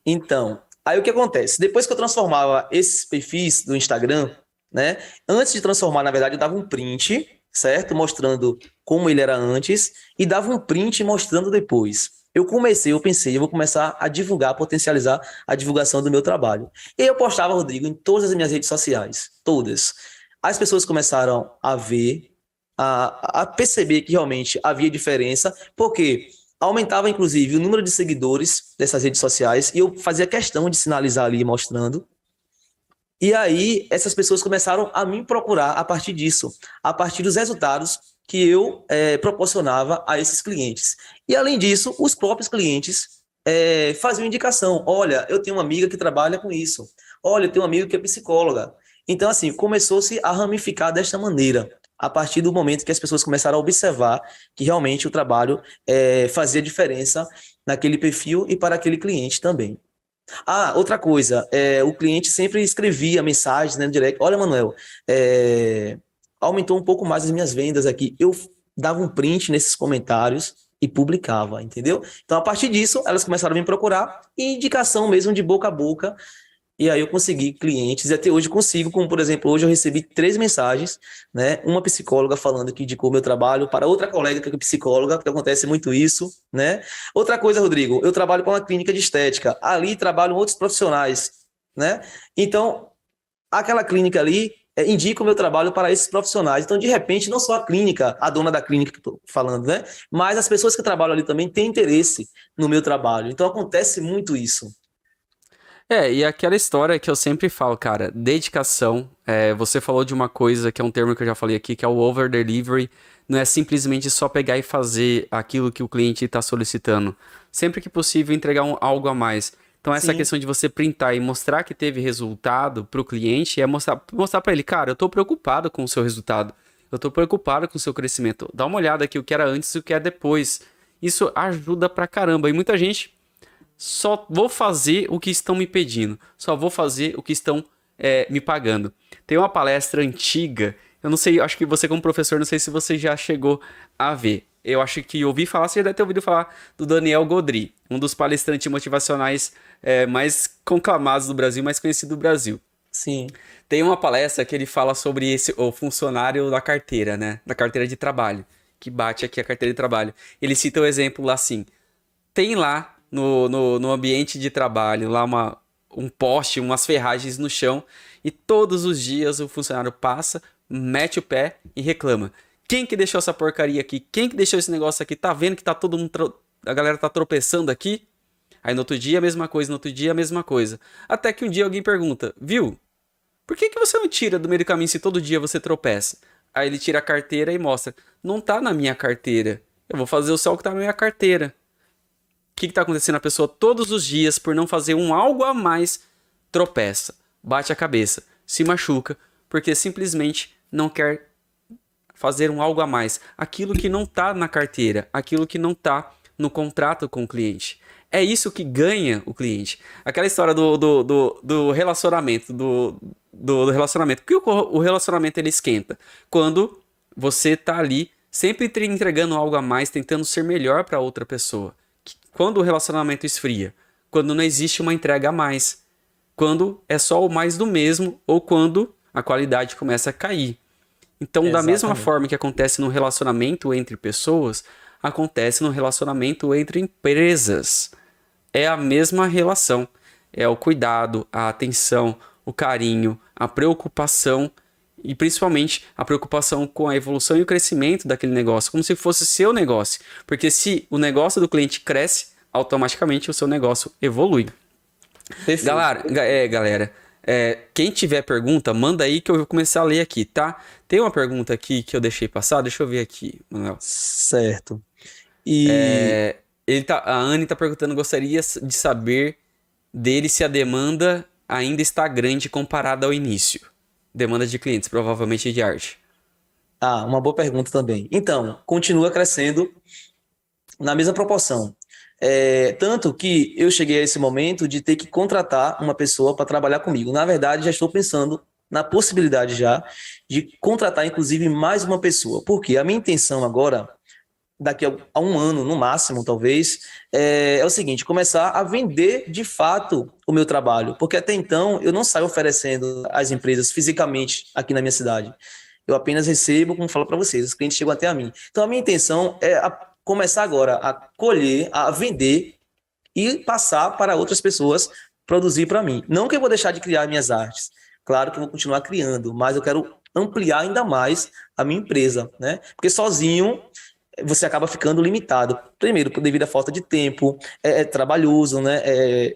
Então, aí o que acontece? Depois que eu transformava esses perfis do Instagram, né? Antes de transformar, na verdade, eu dava um print, certo? Mostrando como ele era antes, e dava um print mostrando depois. Eu pensei, eu vou começar a divulgar, potencializar a divulgação do meu trabalho. E eu postava, Rodrigo, em todas as minhas redes sociais, todas. As pessoas começaram a ver, a perceber que realmente havia diferença, porque aumentava, inclusive, o número de seguidores dessas redes sociais e eu fazia questão de sinalizar ali, mostrando. E aí, essas pessoas começaram a me procurar a partir disso, a partir dos resultados que eu proporcionava a esses clientes. E, além disso, os próprios clientes faziam indicação. Olha, eu tenho uma amiga que trabalha com isso. Olha, eu tenho uma amiga que é psicóloga. Então, assim, começou-se a ramificar desta maneira, a partir do momento que as pessoas começaram a observar que realmente o trabalho fazia diferença naquele perfil e para aquele cliente também. Ah, outra coisa, o cliente sempre escrevia mensagens, né, no direct. Olha, Manuel, aumentou um pouco mais as minhas vendas aqui. Eu dava um print nesses comentários e publicava, entendeu? Então, a partir disso, elas começaram a me procurar e indicação mesmo de boca a boca. E aí eu consegui clientes, e até hoje consigo, como por exemplo, hoje eu recebi 3 mensagens, né? Uma psicóloga falando que indicou meu trabalho para outra colega que é psicóloga, porque acontece muito isso, né? Outra coisa, Rodrigo, eu trabalho com uma clínica de estética, ali trabalham outros profissionais, né? Então, aquela clínica ali indica o meu trabalho para esses profissionais. Então, de repente, não só a clínica, a dona da clínica que estou falando, né? Mas as pessoas que trabalham ali também têm interesse no meu trabalho. Então, acontece muito isso. E aquela história que eu sempre falo, cara, dedicação. Você falou de uma coisa que é um termo que eu já falei aqui, que é o over delivery. Não é simplesmente só pegar e fazer aquilo que o cliente está solicitando. Sempre que possível, entregar algo a mais. Então, essa Sim, questão de você printar e mostrar que teve resultado para o cliente é mostrar para ele, cara, eu estou preocupado com o seu resultado. Eu estou preocupado com o seu crescimento. Dá uma olhada aqui o que era antes e o que é depois. Isso ajuda pra caramba. E muita gente só vou fazer o que estão me pedindo, só vou fazer o que estão me pagando. Tem uma palestra antiga, eu não sei, acho que você como professor, não sei se você já chegou a ver. Eu acho que ouvi falar, você já deve ter ouvido falar do Daniel Godry, um dos palestrantes motivacionais mais conclamados do Brasil, mais conhecido do Brasil. sim, Tem uma palestra que ele fala sobre o funcionário da carteira, né? Da carteira de trabalho, que bate aqui a carteira de trabalho. Ele cita o exemplo lá assim, tem lá no ambiente de trabalho, lá um poste, umas ferragens no chão, e todos os dias o funcionário passa, mete o pé e reclama. Quem que deixou essa porcaria aqui? Quem que deixou esse negócio aqui? Tá vendo que tá todo mundo... A galera tá tropeçando aqui? Aí no outro dia a mesma coisa, no outro dia a mesma coisa. Até que um dia alguém pergunta, viu? Por que você não tira do meio do caminho se todo dia você tropeça? Aí ele tira a carteira e mostra. Não tá na minha carteira. Eu vou fazer só o que tá na minha carteira. O que tá acontecendo? A pessoa todos os dias, por não fazer um algo a mais, tropeça, bate a cabeça, se machuca, porque simplesmente não quer fazer um algo a mais. Aquilo que não tá na carteira, aquilo que não tá no contrato com o cliente. É isso que ganha o cliente. Aquela história do relacionamento, do relacionamento. Por que o relacionamento ele esquenta? Quando você tá ali sempre entregando algo a mais, tentando ser melhor para outra pessoa. Quando o relacionamento esfria? Quando não existe uma entrega a mais. Quando é só o mais do mesmo ou quando a qualidade começa a cair. Então, da mesma forma que acontece no relacionamento entre pessoas, acontece no relacionamento entre empresas. É a mesma relação. É o cuidado, a atenção, o carinho, a preocupação e principalmente a preocupação com a evolução e o crescimento daquele negócio, como se fosse seu negócio. Porque se o negócio do cliente cresce, automaticamente o seu negócio evolui. Perfeito. Galera, quem tiver pergunta, manda aí que eu vou começar a ler aqui, tá? Tem uma pergunta aqui que eu deixei passar, deixa eu ver aqui, Manuel. Certo. A Anne tá perguntando, gostaria de saber dele se a demanda ainda está grande comparada ao início. Demanda de clientes, provavelmente de arte. Uma boa pergunta também. Então, continua crescendo na mesma proporção. Tanto que eu cheguei a esse momento de ter que contratar uma pessoa para trabalhar comigo. Na verdade, já estou pensando na possibilidade já de contratar, inclusive, mais uma pessoa. Porque a minha intenção agora, daqui a um ano, no máximo, talvez, é o seguinte, começar a vender, de fato, o meu trabalho. Porque até então, eu não saio oferecendo às empresas fisicamente aqui na minha cidade. Eu apenas recebo, como eu falo para vocês, os clientes chegam até a mim. Então, a minha intenção é começar agora a colher, a vender e passar para outras pessoas produzir para mim. Não que eu vou deixar de criar minhas artes. Claro que eu vou continuar criando, mas eu quero ampliar ainda mais a minha empresa, né? Porque sozinho você acaba ficando limitado. Primeiro, devido à falta de tempo, é trabalhoso, né?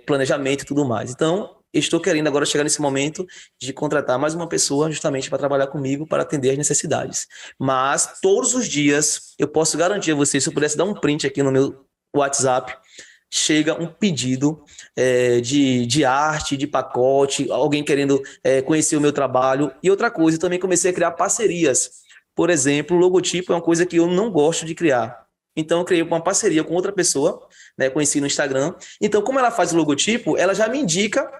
Planejamento e tudo mais. Então, estou querendo agora chegar nesse momento de contratar mais uma pessoa justamente para trabalhar comigo, para atender as necessidades. Mas, todos os dias, eu posso garantir a vocês, se eu pudesse dar um print aqui no meu WhatsApp, chega um pedido de arte, de pacote, alguém querendo conhecer o meu trabalho. E outra coisa, eu também comecei a criar parcerias. Por exemplo, o logotipo é uma coisa que eu não gosto de criar. Então, eu criei uma parceria com outra pessoa, né, conheci no Instagram. Então, como ela faz o logotipo, ela já me indica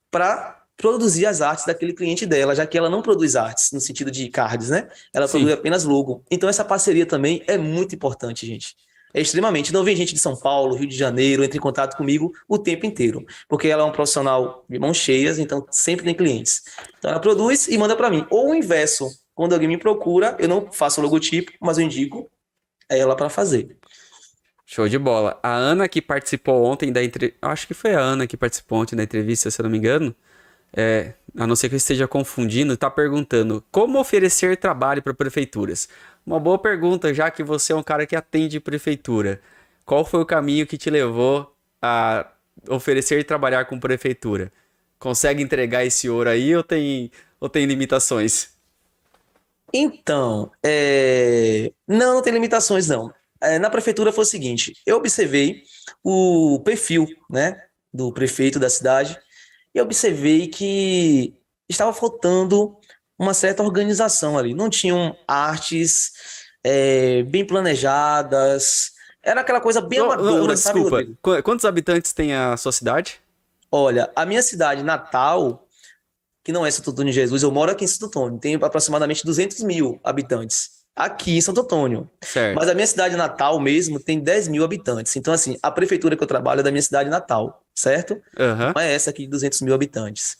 para produzir as artes daquele cliente dela, já que ela não produz artes no sentido de cards, né? Ela produz apenas logo. Então, essa parceria também é muito importante, gente. É extremamente. Não vem gente de São Paulo, Rio de Janeiro, entre em contato comigo o tempo inteiro. Porque ela é um profissional de mãos cheias, então sempre tem clientes. Então, ela produz e manda para mim. Ou o inverso. Quando alguém me procura, eu não faço o logotipo, mas eu indico ela para fazer. Show de bola. A Ana que participou ontem da entrevista, acho que foi a Ana que participou ontem da entrevista, se eu não me engano, a não ser que eu esteja confundindo, está perguntando como oferecer trabalho para prefeituras. Uma boa pergunta, já que você é um cara que atende prefeitura. Qual foi o caminho que te levou a oferecer e trabalhar com prefeitura? Consegue entregar esse ouro aí ou tem limitações? Então, não tem limitações, não. Na prefeitura foi o seguinte, eu observei o perfil, né, do prefeito da cidade e observei que estava faltando uma certa organização ali. Não tinham artes bem planejadas, era aquela coisa bem amadora, sabe, desculpa, Rodrigo? Quantos habitantes tem a sua cidade? Olha, a minha cidade natal, que não é Santo Antônio de Jesus, eu moro aqui em Santo Antônio, tem aproximadamente 200 mil habitantes aqui em Santo Antônio. Certo. Mas a minha cidade natal mesmo tem 10 mil habitantes. Então, assim, a prefeitura que eu trabalho é da minha cidade natal, certo? Uhum. Não é essa aqui de 200 mil habitantes.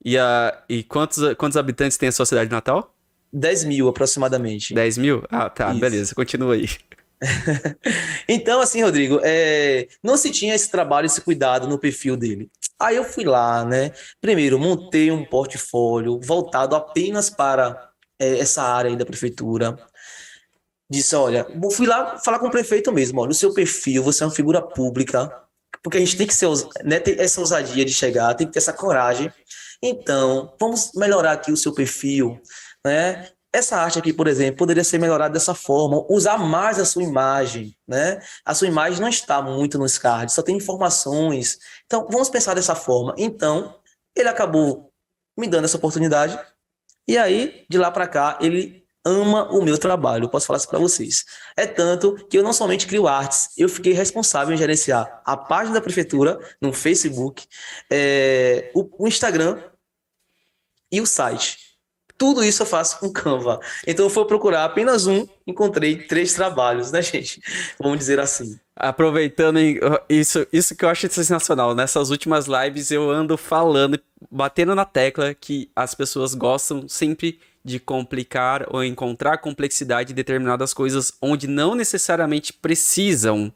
E quantos habitantes tem a sua cidade natal? 10 mil aproximadamente. 10 mil? Ah, tá, Isso. Beleza, continua aí. Então, assim, Rodrigo, não se tinha esse trabalho, esse cuidado no perfil dele. Aí eu fui lá, né? Primeiro, montei um portfólio voltado apenas para essa área aí da prefeitura. Disse, olha, fui lá falar com o prefeito mesmo, olha, o seu perfil, você é uma figura pública, porque a gente tem que ser, né, ter essa ousadia de chegar, tem que ter essa coragem. Então, vamos melhorar aqui o seu perfil, né? Essa arte aqui, por exemplo, poderia ser melhorada dessa forma, usar mais a sua imagem, né? A sua imagem não está muito nos cards, só tem informações. Então, vamos pensar dessa forma. Então, ele acabou me dando essa oportunidade, e aí, de lá para cá, ele ama o meu trabalho, eu posso falar isso para vocês. É tanto que eu não somente crio artes, eu fiquei responsável em gerenciar a página da prefeitura no Facebook, o Instagram e o site. Tudo isso eu faço com Canva. Então eu fui procurar apenas um, encontrei 3 trabalhos, né, gente? Vamos dizer assim. Aproveitando isso que eu acho sensacional. Nessas últimas lives eu ando falando, batendo na tecla que as pessoas gostam sempre de complicar ou encontrar complexidade em determinadas coisas onde não necessariamente precisam.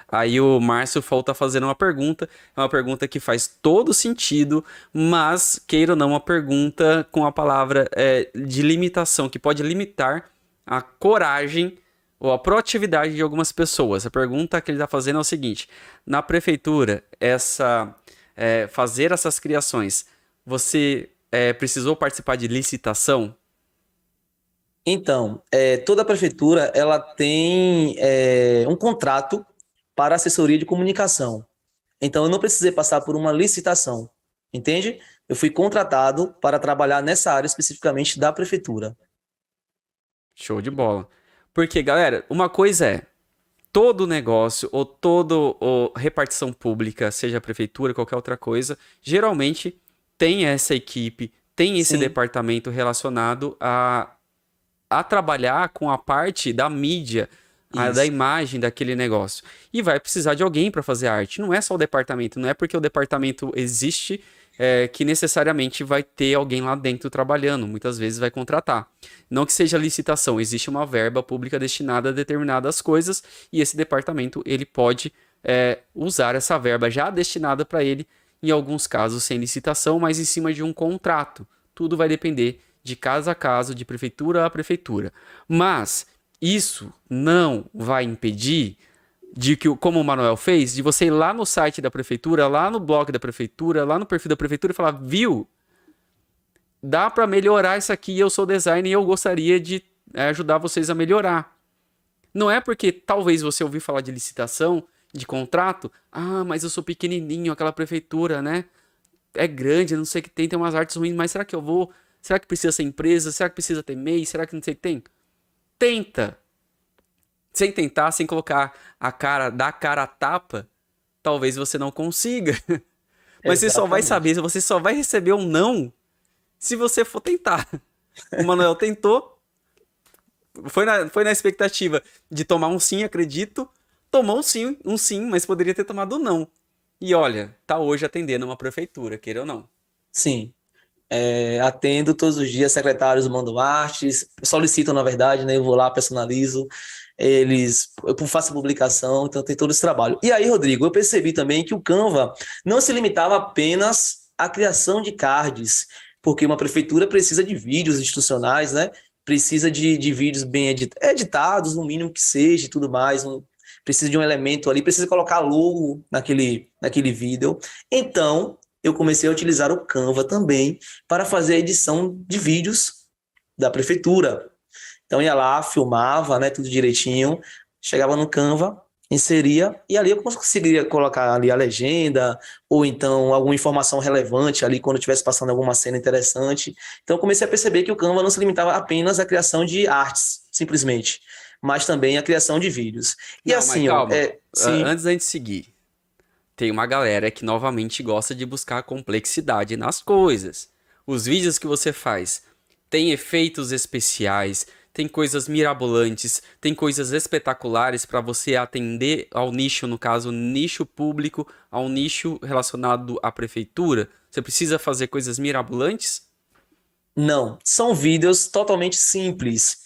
Aí o Márcio falta fazendo é uma pergunta que faz todo sentido, mas, queira ou não, uma pergunta com a palavra de limitação, que pode limitar a coragem ou a proatividade de algumas pessoas. A pergunta que ele está fazendo é o seguinte: na prefeitura, fazer essas criações, você precisou participar de licitação? Então, toda prefeitura ela tem um contrato para assessoria de comunicação. Então, eu não precisei passar por uma licitação, entende? Eu fui contratado para trabalhar nessa área especificamente da prefeitura. Show de bola. Porque, galera, uma coisa é todo negócio ou repartição pública, seja a prefeitura, qualquer outra coisa, geralmente tem essa equipe, tem esse Sim, departamento relacionado a trabalhar com a parte da mídia, da isso. imagem daquele negócio. E vai precisar de alguém para fazer arte. Não é só o departamento, não é porque o departamento existe que necessariamente vai ter alguém lá dentro trabalhando. Muitas vezes vai contratar. Não que seja licitação, existe uma verba pública destinada a determinadas coisas e esse departamento ele pode usar essa verba já destinada para ele, em alguns casos sem licitação, mas em cima de um contrato. Tudo vai depender de caso a caso, de prefeitura a prefeitura. Mas isso não vai impedir de que, como o Manuel fez, de você ir lá no site da prefeitura, lá no blog da prefeitura, lá no perfil da prefeitura e falar, viu? Dá para melhorar isso aqui, eu sou designer e eu gostaria de ajudar vocês a melhorar. Não é porque talvez você ouviu falar de licitação, de contrato, mas eu sou pequenininho, aquela prefeitura, né? É grande, não sei o que tem umas artes ruins, mas será que eu vou? Será que precisa ser empresa? Será que precisa ter MEI? Será que não sei o que tem? Tenta! Sem tentar, sem colocar dar a cara a tapa, talvez você não consiga. Mas você só vai Exatamente. saber, você só vai receber um não se você for tentar. O Manuel tentou, foi na expectativa de tomar um sim, acredito. Tomou um sim, mas poderia ter tomado um não. E olha, tá hoje atendendo uma prefeitura, queira ou não. Sim. Atendo todos os dias, secretários mandam artes, solicitam, na verdade, né? Eu vou lá, personalizo, eu faço publicação, então tem todo esse trabalho. E aí, Rodrigo, eu percebi também que o Canva não se limitava apenas à criação de cards, porque uma prefeitura precisa de vídeos institucionais, né? Precisa de vídeos bem editados, no mínimo que seja e tudo mais, precisa de um elemento ali, precisa colocar logo naquele vídeo. Então, eu comecei a utilizar o Canva também para fazer a edição de vídeos da prefeitura. Então ia lá, filmava, né, tudo direitinho, chegava no Canva, inseria e ali eu conseguiria colocar ali a legenda ou então alguma informação relevante ali quando eu estivesse passando alguma cena interessante. Então eu comecei a perceber que o Canva não se limitava apenas à criação de artes, simplesmente, mas também à criação de vídeos. E Não, mas assim, ó, calma. sim, Antes da gente seguir, tem uma galera que novamente gosta de buscar complexidade nas coisas. Os vídeos que você faz tem efeitos especiais, tem coisas mirabolantes, tem coisas espetaculares para você atender ao nicho, no caso, nicho público, ao nicho relacionado à prefeitura. Você precisa fazer coisas mirabolantes? não, são vídeos totalmente simples.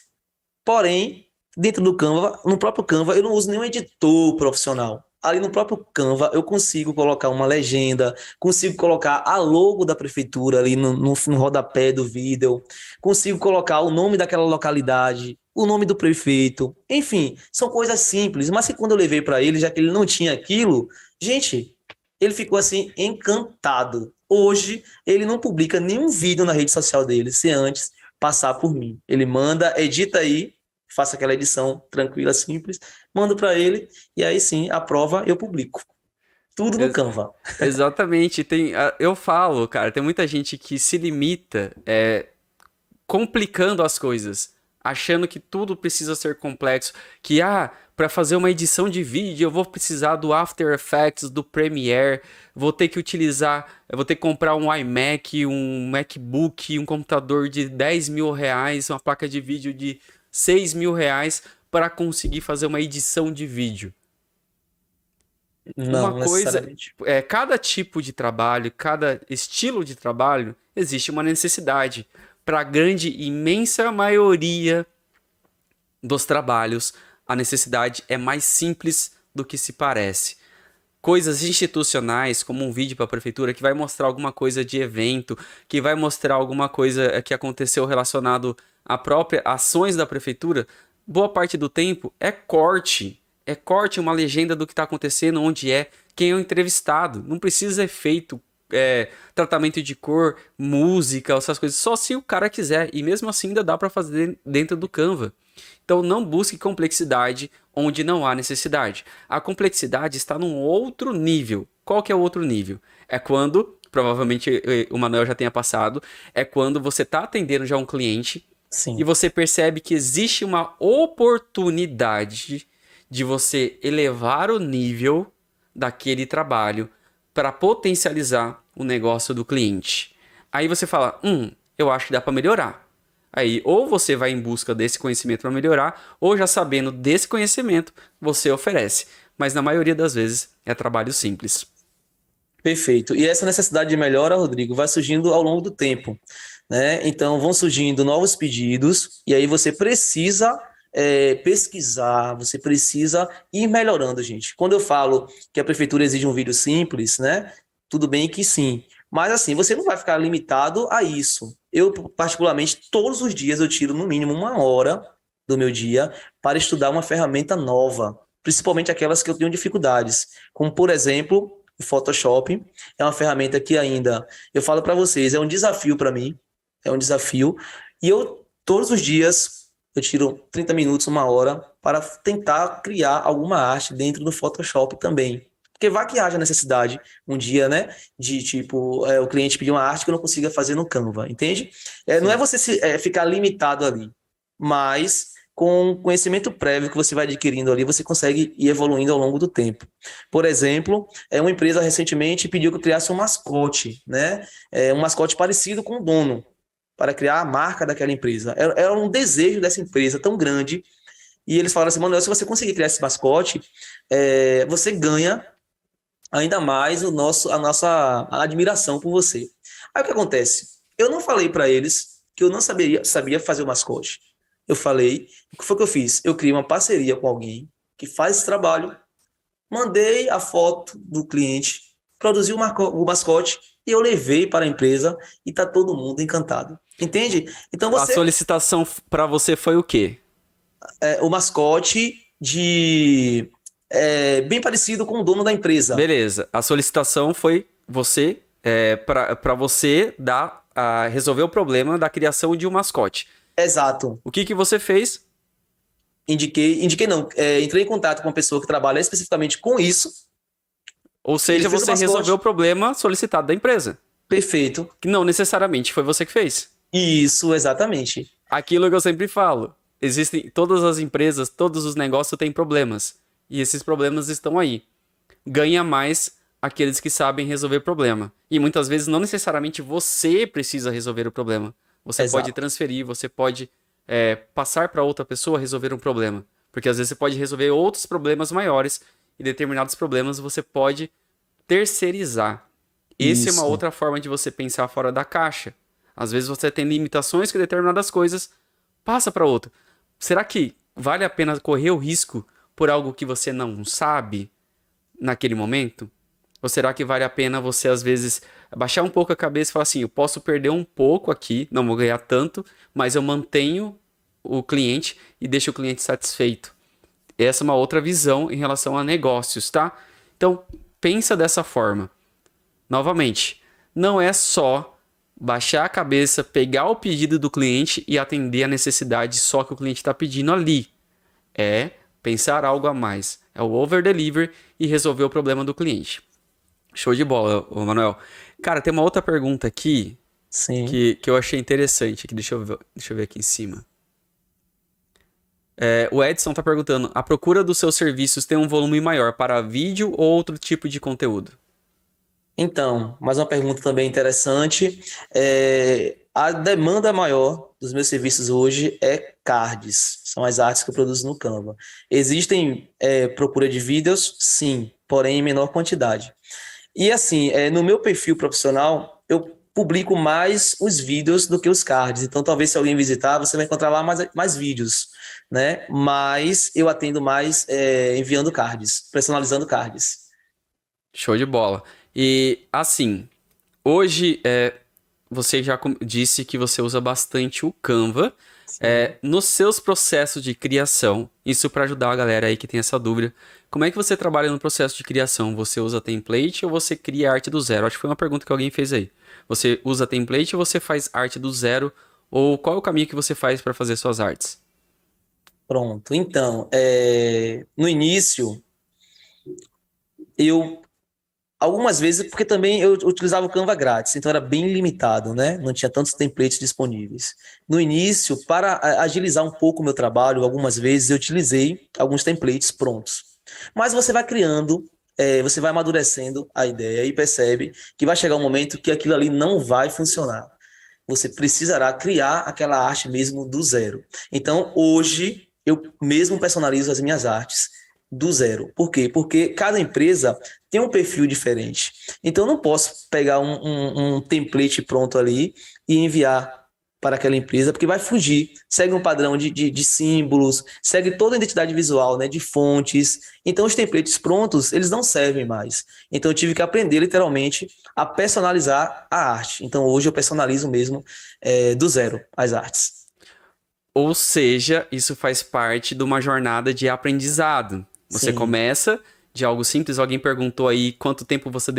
Porém, dentro do Canva, no próprio Canva, eu não uso nenhum editor profissional. ali no próprio Canva, eu consigo colocar uma legenda, consigo colocar a logo da prefeitura ali no rodapé do vídeo, consigo colocar o nome daquela localidade, o nome do prefeito. Enfim, são coisas simples, mas que quando eu levei para ele, já que ele não tinha aquilo, gente, ele ficou assim encantado. Hoje, ele não publica nenhum vídeo na rede social dele sem antes passar por mim. Ele manda, edita aí, faça aquela edição tranquila, simples, mando para ele e aí sim, a prova eu publico. Tudo no Ex- Canva. Exatamente. Eu falo, cara, tem muita gente que se limita complicando as coisas, achando que tudo precisa ser complexo, que para fazer uma edição de vídeo eu vou precisar do After Effects, do Premiere, eu vou ter que comprar um iMac, um MacBook, um computador de R$ 10.000, uma placa de vídeo de R$ 6.000 para conseguir fazer uma edição de vídeo. Uma Não, coisa, necessariamente. cada tipo de trabalho, cada estilo de trabalho, existe uma necessidade. Para a grande, imensa maioria dos trabalhos, a necessidade é mais simples do que se parece. Coisas institucionais, como um vídeo para a prefeitura que vai mostrar alguma coisa de evento, que vai mostrar alguma coisa que aconteceu relacionado à própria ações da prefeitura, boa parte do tempo é corte. É corte, uma legenda do que está acontecendo, onde é, quem é o entrevistado. Não precisa efeito, tratamento de cor, música, essas coisas, só se o cara quiser. E mesmo assim ainda dá para fazer dentro do Canva. Então não busque complexidade onde não há necessidade. A complexidade está num outro nível. Qual que é o outro nível? É quando, provavelmente o Manuel já tenha passado, é quando você está atendendo já um cliente e Sim. você percebe que existe uma oportunidade de você elevar o nível daquele trabalho para potencializar o negócio do cliente. Aí você fala, eu acho que dá para melhorar. Aí, ou você vai em busca desse conhecimento para melhorar, ou já sabendo desse conhecimento, você oferece. Mas na maioria das vezes é trabalho simples. Perfeito. E essa necessidade de melhora, Rodrigo, vai surgindo ao longo do tempo, né? Então vão surgindo novos pedidos e aí você precisa pesquisar, você precisa ir melhorando, gente. Quando eu falo que a prefeitura exige um vídeo simples, né? Tudo bem que sim, mas assim você não vai ficar limitado a isso. Eu particularmente todos os dias eu tiro no mínimo uma hora do meu dia para estudar uma ferramenta nova, principalmente aquelas que eu tenho dificuldades, como por exemplo o Photoshop. É uma ferramenta que ainda, eu falo para vocês, é um desafio para mim, é um desafio. E eu, todos os dias, eu tiro 30 minutos, uma hora, para tentar criar alguma arte dentro do Photoshop também. Porque vai que haja necessidade um dia, né? De tipo, o cliente pedir uma arte que eu não consiga fazer no Canva, entende? Não é Sim. você ficar limitado ali, mas com o conhecimento prévio que você vai adquirindo ali, você consegue ir evoluindo ao longo do tempo. Por exemplo, uma empresa recentemente pediu que eu criasse um mascote, né? Um mascote parecido com o dono, para criar a marca daquela empresa. Era um desejo dessa empresa tão grande. E eles falaram assim, Manuel, se você conseguir criar esse mascote, você ganha ainda mais a nossa admiração por você. Aí o que acontece? Eu não falei para eles que eu não sabia fazer o mascote. Eu falei, o que foi que eu fiz? Eu criei uma parceria com alguém que faz esse trabalho, mandei a foto do cliente, produzi o mascote e eu levei para a empresa e tá todo mundo encantado. Entende? Então A você solicitação para você foi o quê? o mascote bem parecido com o dono da empresa. Beleza. A solicitação foi você para você resolver o problema da criação de um mascote. Exato. O que que você fez? Indiquei não, entrei em contato com uma pessoa que trabalha especificamente com isso. Ou Ele seja, fez o você resolveu o mascote. problema solicitado da empresa. Perfeito. Que não necessariamente foi você que fez. Isso, exatamente. Aquilo que eu sempre falo. Existem todas as empresas, todos os negócios têm problemas. E esses problemas estão aí. Ganha mais aqueles que sabem resolver problema. E muitas vezes não necessariamente você precisa resolver o problema. Você pode Exato. transferir, você pode passar para outra pessoa resolver um problema. Porque às vezes você pode resolver outros problemas maiores e determinados problemas você pode terceirizar. Essa é uma Isso. outra forma de você pensar fora da caixa. Às vezes você tem limitações que determinadas coisas passa para outra. Será que vale a pena correr o risco por algo que você não sabe? naquele momento? Ou será que vale a pena você, às vezes, baixar um pouco a cabeça e falar assim, eu posso perder um pouco aqui, não vou ganhar tanto, mas eu mantenho o cliente e deixo o cliente satisfeito. Essa é uma outra visão em relação a negócios, tá? Então, pensa dessa forma. Novamente, não é só baixar a cabeça, pegar o pedido do cliente e atender a necessidade só que o cliente está pedindo ali. É pensar algo a mais. É o over-deliver e resolver o problema do cliente. Show de bola, ô Manuel. Cara, tem uma outra pergunta aqui Sim. que eu achei interessante. Aqui, deixa eu ver aqui em cima. O Edson está perguntando: a procura dos seus serviços tem um volume maior para vídeo ou outro tipo de conteúdo? Então, mais uma pergunta também interessante. A demanda maior dos meus serviços hoje é cards, são as artes que eu produzo no Canva. Existem procura de vídeos? Sim, porém em menor quantidade. E assim, no meu perfil profissional, eu publico mais os vídeos do que os cards. Então, talvez se alguém visitar, você vai encontrar lá mais vídeos, né? Mas eu atendo mais enviando cards, personalizando cards. Show de bola. E assim, hoje você já disse que você usa bastante o Canva Sim. nos seus processos de criação. Isso para ajudar a galera aí que tem essa dúvida. Como é que você trabalha no processo de criação? Você usa template ou você cria arte do zero? Acho que foi uma pergunta que alguém fez aí. Você usa template ou você faz arte do zero? Ou qual é o caminho que você faz para fazer suas artes? Pronto. Então, no início, eu algumas vezes, porque também eu utilizava o Canva grátis, então era bem limitado, né? Não tinha tantos templates disponíveis. No início, para agilizar um pouco o meu trabalho, algumas vezes eu utilizei alguns templates prontos. Mas você vai criando, você vai amadurecendo a ideia e percebe que vai chegar um momento que aquilo ali não vai funcionar. Você precisará criar aquela arte mesmo do zero. Então, hoje, eu mesmo personalizo as minhas artes do zero. Por quê? Porque cada empresa tem um perfil diferente. Então, eu não posso pegar um template pronto ali e enviar para aquela empresa, porque vai fugir. Segue um padrão de símbolos, segue toda a identidade visual, né, de fontes. Então, os templates prontos, eles não servem mais. Então, eu tive que aprender, literalmente, a personalizar a arte. Então, hoje eu personalizo mesmo do zero as artes. Ou seja, isso faz parte de uma jornada de aprendizado. Você Sim, começa de algo simples. Alguém perguntou aí quanto tempo você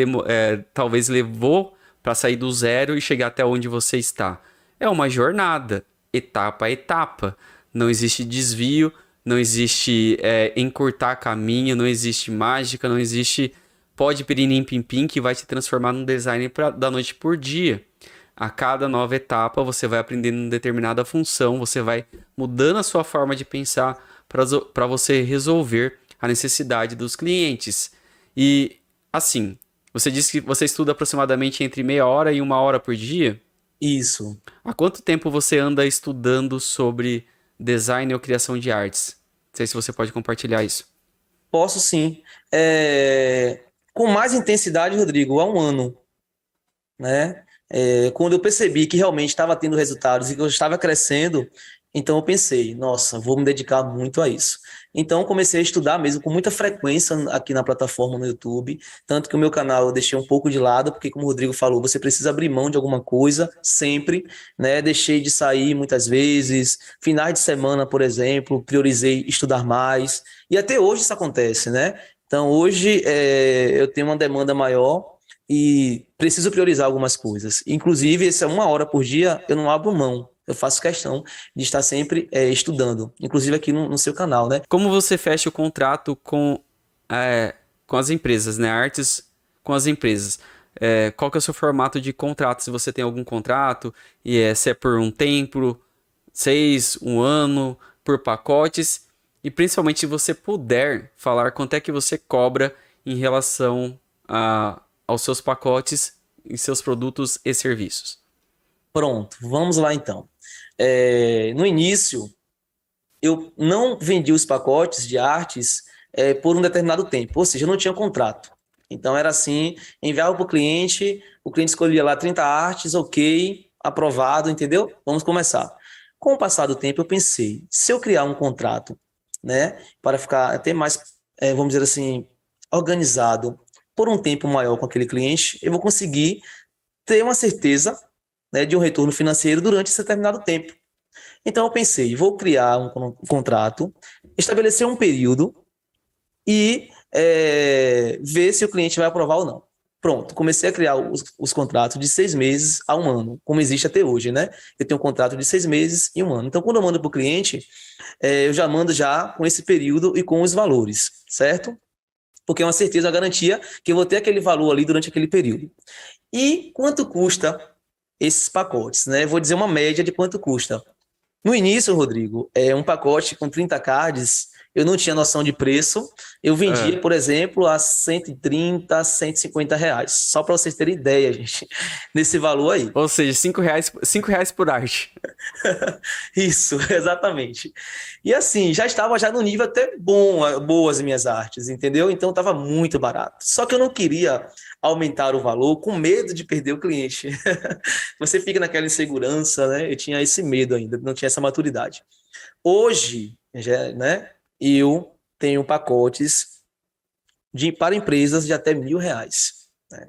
talvez levou para sair do zero e chegar até onde você está. É uma jornada, etapa a etapa. Não existe desvio, não existe encurtar caminho, não existe mágica, não existe pode pirinim pim pim que vai te transformar num designer da noite por dia. A cada nova etapa você vai aprendendo uma determinada função, você vai mudando a sua forma de pensar para você resolver a necessidade dos clientes. E assim, você disse que você estuda aproximadamente entre meia hora e uma hora por dia? isso. Há quanto tempo você anda estudando sobre design ou criação de artes? Não sei se você pode compartilhar isso. Posso sim. Com mais intensidade, Rodrigo, há um ano, né? Quando eu percebi que realmente estava tendo resultados e que eu estava crescendo, então eu pensei, nossa, vou me dedicar muito a isso. Então comecei a estudar mesmo com muita frequência aqui na plataforma no YouTube, tanto que o meu canal eu deixei um pouco de lado, porque como o Rodrigo falou, você precisa abrir mão de alguma coisa sempre, né? Deixei de sair muitas vezes, finais de semana, por exemplo, priorizei estudar mais, e até hoje isso acontece, né? Então hoje eu tenho uma demanda maior e preciso priorizar algumas coisas. Inclusive, essa uma hora por dia eu não abro mão. Eu faço questão de estar sempre estudando, inclusive aqui no seu canal, né? Como você fecha o contrato com as empresas, né? Artes com as empresas. Qual que é o seu formato de contrato? Se você tem algum contrato, se é por um tempo, 6, um ano, por pacotes. E principalmente se você puder falar quanto é que você cobra em relação aos seus pacotes e seus produtos e serviços. Pronto, vamos lá então. No início, eu não vendi os pacotes de artes por um determinado tempo, ou seja, eu não tinha contrato. Então era assim, enviava para o cliente escolhia lá 30 artes, ok, aprovado, entendeu? Vamos começar. Com o passar do tempo, eu pensei, se eu criar um contrato, né, para ficar até mais, vamos dizer assim, organizado por um tempo maior com aquele cliente, eu vou conseguir ter uma certeza, né, de um retorno financeiro durante esse determinado tempo. Então eu pensei, vou criar um contrato, estabelecer um período e ver se o cliente vai aprovar ou não. Pronto, comecei a criar os contratos de 6 meses a um ano, como existe até hoje, né? Eu tenho um contrato de 6 meses e um ano. Então, quando eu mando para o cliente, eu já mando já com esse período e com os valores, certo? Porque é uma certeza, uma garantia que eu vou ter aquele valor ali durante aquele período. E quanto custa esses pacotes, né? Vou dizer uma média de quanto custa. No início, Rodrigo, um pacote com 30 cards, eu não tinha noção de preço. Eu Ah, vendia, por exemplo, a 130, R$ 150. Só para vocês terem ideia, gente, nesse valor aí. ou seja, R$ 5 por arte. Isso, exatamente. E assim, já estava já no nível até bom, boas as minhas artes, entendeu? Então estava muito barato. Só que eu não queria aumentar o valor com medo de perder o cliente. Você fica naquela insegurança, né? Eu tinha esse medo ainda, não tinha essa maturidade. Hoje, já, né, eu tenho pacotes para empresas de até R$ 1.000, né,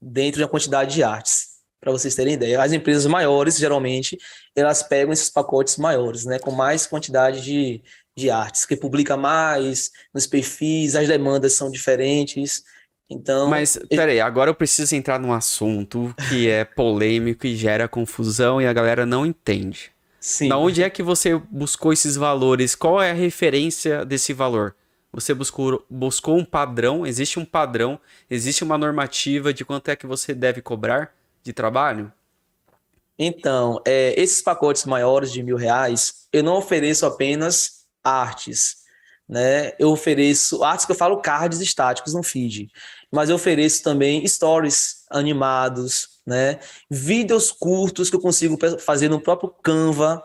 dentro de uma quantidade de artes. Para vocês terem ideia, as empresas maiores, geralmente, elas pegam esses pacotes maiores, né, com mais quantidade de artes, que publica mais nos perfis, as demandas são diferentes. Então, Mas, peraí, agora eu preciso entrar num assunto que é polêmico e gera confusão e a galera não entende. Da sim. onde é que você buscou esses valores? Qual é a referência desse valor? Você buscou um padrão? Existe um padrão? Existe uma normativa de quanto é que você deve cobrar de trabalho? Então, esses pacotes maiores de R$ 1.000, eu não ofereço apenas artes, né? Eu ofereço artes que eu falo cards estáticos no feed, mas eu ofereço também stories animados, né? Vídeos curtos que eu consigo fazer no próprio Canva,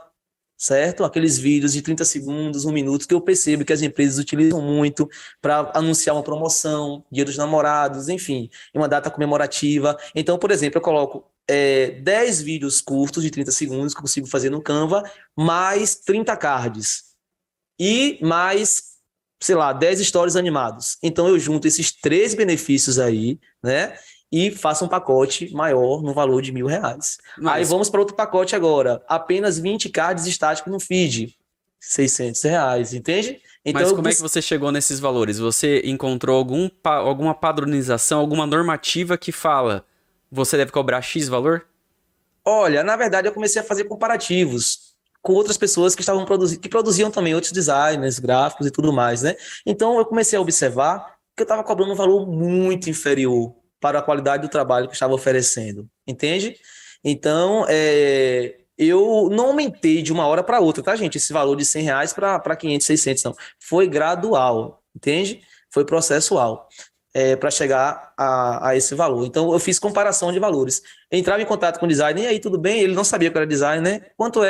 certo? Aqueles vídeos de 30 segundos, 1 minuto, que eu percebo que as empresas utilizam muito para anunciar uma promoção, Dia dos Namorados, enfim, uma data comemorativa. Então, por exemplo, eu coloco 10 vídeos curtos de 30 segundos que eu consigo fazer no Canva, mais 30 cards e mais, sei lá, 10 stories animados. Então, eu junto esses três benefícios aí, né? E faço um pacote maior no valor de R$ 1.000. Aí Mas, vamos para outro pacote agora. Apenas 20 cards estáticos no feed. R$ 600, entende? Então, mas como é que você chegou nesses valores? Você encontrou alguma padronização, alguma normativa que fala você deve cobrar X valor? olha, na verdade, eu comecei a fazer comparativos com outras pessoas que estavam produzindo, que produziam também outros designers, gráficos e tudo mais, né? Então, eu comecei a observar que eu estava cobrando um valor muito inferior para a qualidade do trabalho que eu estava oferecendo, entende? Então, eu não aumentei de uma hora para outra, tá, gente? Esse valor de R$ 100 para 500, 600, não. Foi gradual, entende? Foi processual. Para chegar a esse valor. Então, eu fiz comparação de valores. Entrava em contato com o designer, e aí, tudo bem? Ele não sabia que eu era designer, né? Quanto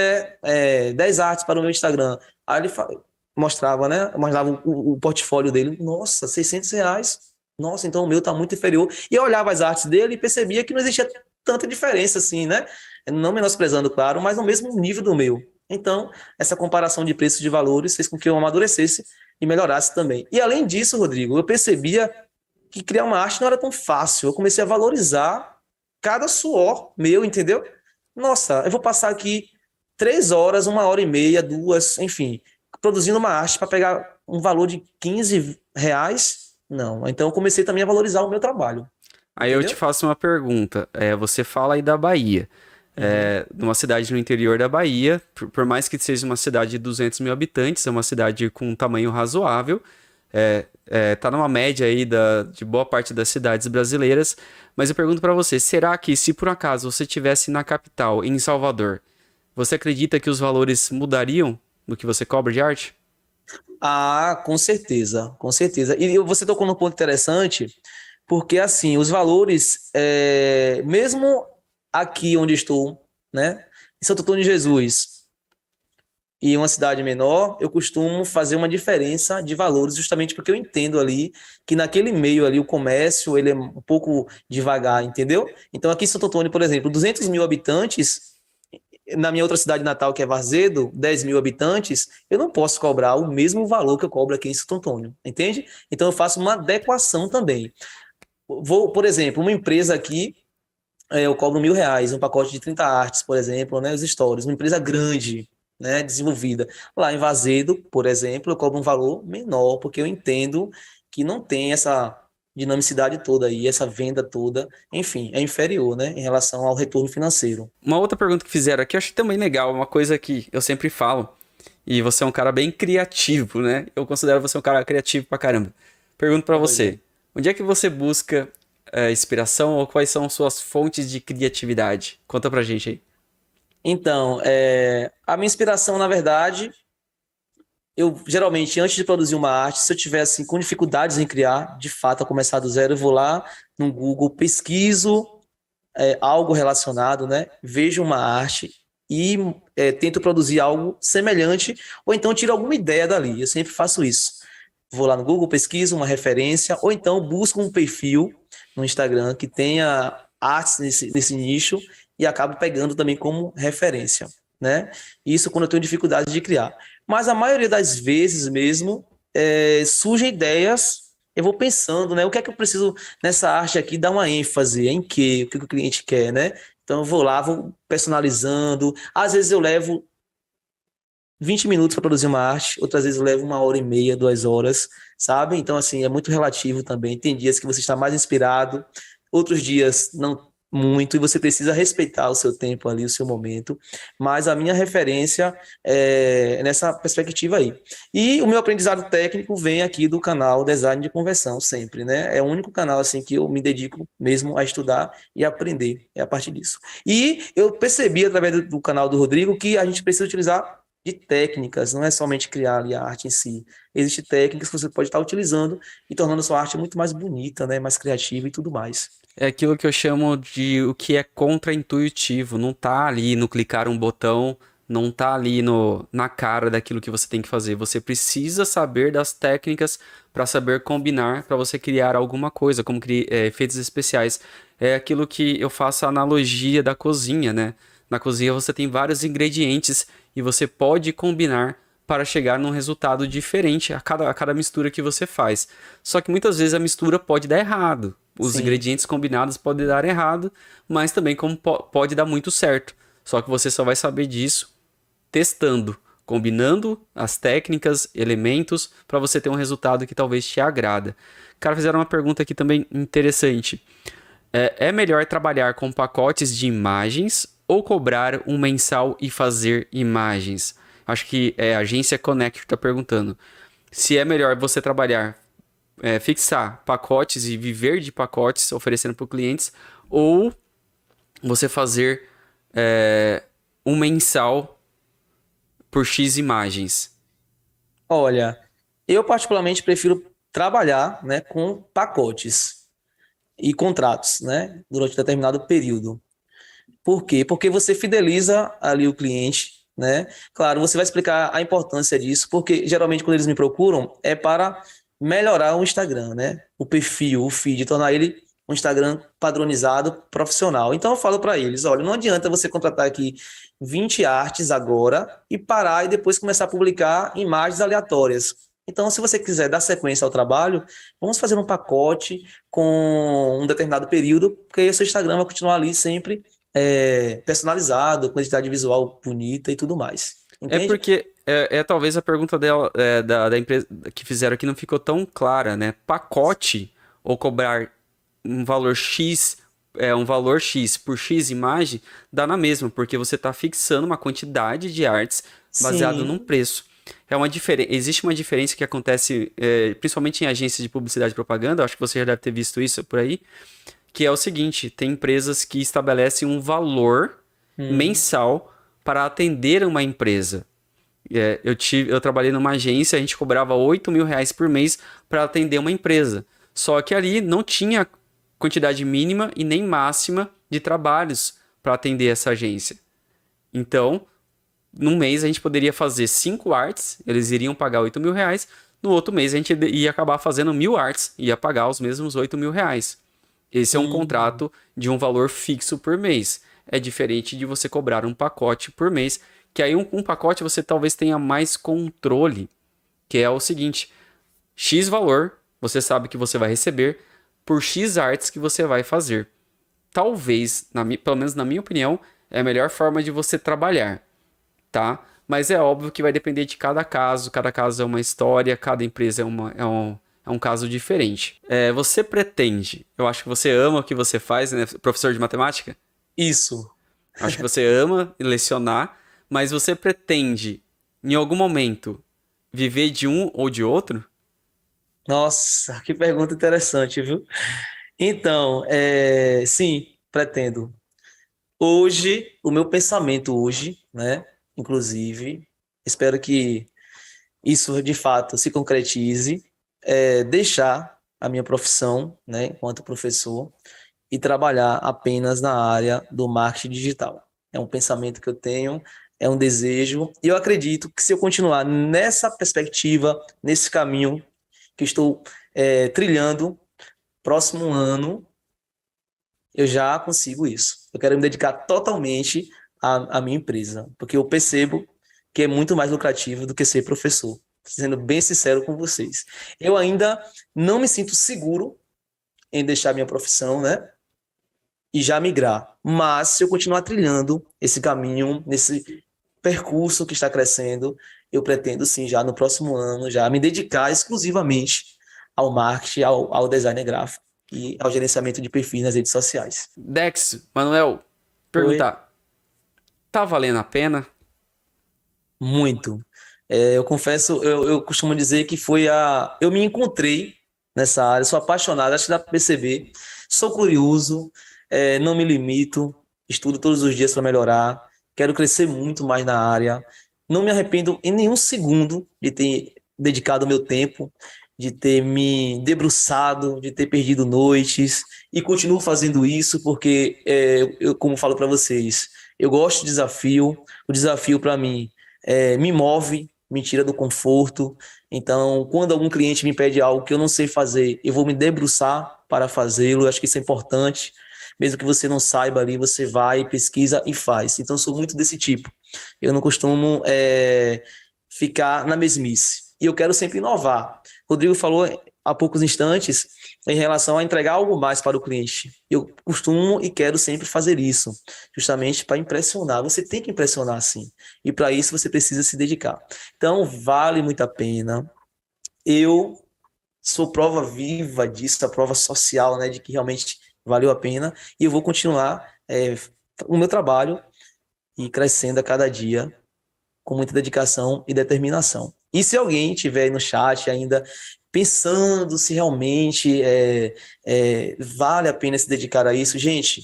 10 artes para o meu Instagram? Aí ele mostrava, né? Mostrava o portfólio dele. Nossa, R$ 600. Nossa, então o meu está muito inferior. E eu olhava as artes dele e percebia que não existia tanta diferença assim, né? Não menosprezando, claro, mas no mesmo nível do meu. Então, essa comparação de preços e de valores fez com que eu amadurecesse e melhorasse também. E além disso, Rodrigo, eu percebia que criar uma arte não era tão fácil. Eu comecei a valorizar cada suor meu, entendeu? Nossa, eu vou passar aqui 3 horas, 1 hora e meia, duas, enfim, produzindo uma arte para pegar um valor de R$ 15? Não. Então eu comecei também a valorizar o meu trabalho, Aí eu te entendeu? faço uma pergunta. Você fala aí da Bahia. Uhum. Numa cidade no interior da Bahia, por mais que seja uma cidade de 200 mil habitantes, é uma cidade com um tamanho razoável, tá numa média aí de boa parte das cidades brasileiras. Mas eu pergunto pra você, será que se por acaso você estivesse na capital, em Salvador, você acredita que os valores mudariam no que você cobra de arte? Ah, com certeza, com certeza. E você tocou num ponto interessante, porque assim, os valores, mesmo aqui onde estou, né, em Santo Antônio de Jesus, e uma cidade menor, eu costumo fazer uma diferença de valores, justamente porque eu entendo ali que naquele meio ali o comércio ele é um pouco devagar, entendeu? Então aqui em Santo Antônio, por exemplo, 200 mil habitantes, na minha outra cidade natal, que é Varzedo, 10 mil habitantes, eu não posso cobrar o mesmo valor que eu cobro aqui em Santo Antônio, entende? Então eu faço uma adequação também. Por exemplo, uma empresa aqui, eu cobro R$ 1.000, um pacote de 30 artes, por exemplo, né, os stories, uma empresa grande, né, desenvolvida. Lá em Vazedo, por exemplo, eu cobro um valor menor, porque eu entendo que não tem essa dinamicidade toda aí, essa venda toda, enfim, é inferior, né, em relação ao retorno financeiro. Uma outra pergunta que fizeram aqui, eu achei também legal, uma coisa que eu sempre falo, e você é um cara bem criativo, né? Eu considero você um cara criativo pra caramba. Pergunto pra você, onde é que você busca inspiração ou quais são suas fontes de criatividade? Conta pra gente aí. Então, a minha inspiração, na verdade, eu geralmente, antes de produzir uma arte, se eu tiver assim, com dificuldades em criar, de fato, a começar do zero, eu vou lá no Google, pesquiso algo relacionado, né? Vejo uma arte e tento produzir algo semelhante, ou então tiro alguma ideia dali. Eu sempre faço isso. Vou lá no Google, pesquiso uma referência, ou então busco um perfil no Instagram que tenha artes nesse nicho e acabo pegando também como referência, né? Isso quando eu tenho dificuldade de criar. Mas a maioria das vezes mesmo surgem ideias, eu vou pensando, né? O que é que eu preciso nessa arte aqui dar uma ênfase, em quê? O que o cliente quer, né? Então eu vou lá, vou personalizando. Às vezes eu levo 20 minutos para produzir uma arte, outras vezes eu levo 1 hora e meia, 2 horas, sabe? Então, assim, é muito relativo também. Tem dias que você está mais inspirado, outros dias não muito, e você precisa respeitar o seu tempo ali, o seu momento. Mas a minha referência é nessa perspectiva aí. E o meu aprendizado técnico vem aqui do canal Design de Conversão, sempre, né? É o único canal, assim, que eu me dedico mesmo a estudar e aprender, é a partir disso. E eu percebi, através do canal do Rodrigo, que a gente precisa utilizar de técnicas, não é somente criar ali a arte em si. Existem técnicas que você pode estar utilizando e tornando a sua arte muito mais bonita, né? Mais criativa e tudo mais. É aquilo que eu chamo de o que é contra-intuitivo. Não tá ali no clicar um botão, não tá ali na cara daquilo que você tem que fazer. Você precisa saber das técnicas para saber combinar, para você criar alguma coisa, como efeitos especiais. É aquilo que eu faço a analogia da cozinha, né? Na cozinha você tem vários ingredientes e você pode combinar para chegar num resultado diferente a cada mistura que você faz. Só que muitas vezes a mistura pode dar errado. Os Sim, ingredientes combinados podem dar errado, mas também como pode dar muito certo. Só que você só vai saber disso testando, combinando as técnicas, elementos, para você ter um resultado que talvez te agrada. Cara, fizeram uma pergunta aqui também interessante. É melhor trabalhar com pacotes de imagens ou cobrar um mensal e fazer imagens? Acho que a Agência Connect está perguntando. Se é melhor você trabalhar, fixar pacotes e viver de pacotes, oferecendo para os clientes, ou você fazer um mensal por X imagens. olha, eu particularmente prefiro trabalhar, né, com pacotes e contratos, né, durante determinado período. Por quê? Porque você fideliza ali o cliente, né? Claro, você vai explicar a importância disso, porque geralmente quando eles me procuram é para melhorar o Instagram, né? O perfil, o feed, tornar ele um Instagram padronizado, profissional. Então eu falo para eles, olha, não adianta você contratar aqui 20 artes agora e parar e depois começar a publicar imagens aleatórias. Então, se você quiser dar sequência ao trabalho, vamos fazer um pacote com um determinado período, porque aí o seu Instagram vai continuar ali sempre personalizado, com identidade visual bonita e tudo mais. É Entende? porque talvez a pergunta dela, da empresa que fizeram aqui não ficou tão clara, né? Pacote ou cobrar um valor X, um valor X por X imagem, dá na mesma, porque você está fixando uma quantidade de artes baseado num Sim, preço. Existe uma diferença que acontece principalmente em agências de publicidade e propaganda, acho que você já deve ter visto isso por aí, que é o seguinte, tem empresas que estabelecem um valor hum, mensal para atender uma empresa. Eu trabalhei numa agência, a gente cobrava R$ 8.000 por mês para atender uma empresa. Só que ali não tinha quantidade mínima e nem máxima de trabalhos para atender essa agência. Então, num mês a gente poderia fazer 5 artes, eles iriam pagar R$ 8.000. No outro mês a gente ia acabar fazendo 1.000 artes, ia pagar os mesmos R$ 8.000. Esse é um hum, contrato de um valor fixo por mês. é diferente de você cobrar um pacote por mês, que aí um pacote você talvez tenha mais controle, que é o seguinte, X valor você sabe que você vai receber por X artes que você vai fazer. Talvez, pelo menos na minha opinião, é a melhor forma de você trabalhar, tá? Mas é óbvio que vai depender de cada caso é uma história, cada empresa é um caso diferente. Você pretende, eu acho que você ama o que você faz, né? Professor de matemática? Isso. Acho que você ama lecionar, mas você pretende, em algum momento, viver de um ou de outro? Nossa, que pergunta interessante, viu? Então, sim, pretendo. Hoje, o meu pensamento hoje, né? Inclusive, espero que isso de fato se concretize, deixar a minha profissão, né, enquanto professor, e trabalhar apenas na área do marketing digital. É um pensamento que eu tenho, é um desejo, e eu acredito que se eu continuar nessa perspectiva, nesse caminho que estou trilhando, próximo ano, eu já consigo isso. Eu quero me dedicar totalmente à minha empresa, porque eu percebo que é muito mais lucrativo do que ser professor. Sendo bem sincero com vocês. Eu ainda não me sinto seguro em deixar minha profissão, né? E já migrar. Mas se eu continuar trilhando esse caminho, nesse percurso que está crescendo, eu pretendo sim, já no próximo ano, já me dedicar exclusivamente ao marketing, ao design gráfico e ao gerenciamento de perfis nas redes sociais. Dex, Manuel, Foi perguntar, tá valendo a pena? muito. Eu confesso, eu costumo dizer que eu me encontrei nessa área, sou apaixonado, acho que dá para perceber, sou curioso, não me limito, estudo todos os dias para melhorar, quero crescer muito mais na área, não me arrependo em nenhum segundo de ter dedicado o meu tempo, de ter me debruçado, de ter perdido noites, e continuo fazendo isso porque, eu, como falo para vocês, eu gosto de desafio, o desafio para mim me move, me tira do conforto. Então, quando algum cliente me pede algo que eu não sei fazer, eu vou me debruçar para fazê-lo. Eu acho que isso é importante. Mesmo que você não saiba ali, você vai, pesquisa e faz. Então, eu sou muito desse tipo. Eu não costumo ficar na mesmice. E eu quero sempre inovar. Rodrigo falou há poucos instantes em relação a entregar algo mais para o cliente. Eu costumo e quero sempre fazer isso, justamente para impressionar. Você tem que impressionar, sim. E para isso você precisa se dedicar. Então, vale muito a pena. Eu sou prova viva disso, a prova social, né, de que realmente valeu a pena. E eu vou continuar o meu trabalho e crescendo a cada dia com muita dedicação e determinação. E se alguém tiver aí no chat ainda pensando se realmente vale a pena se dedicar a isso, gente,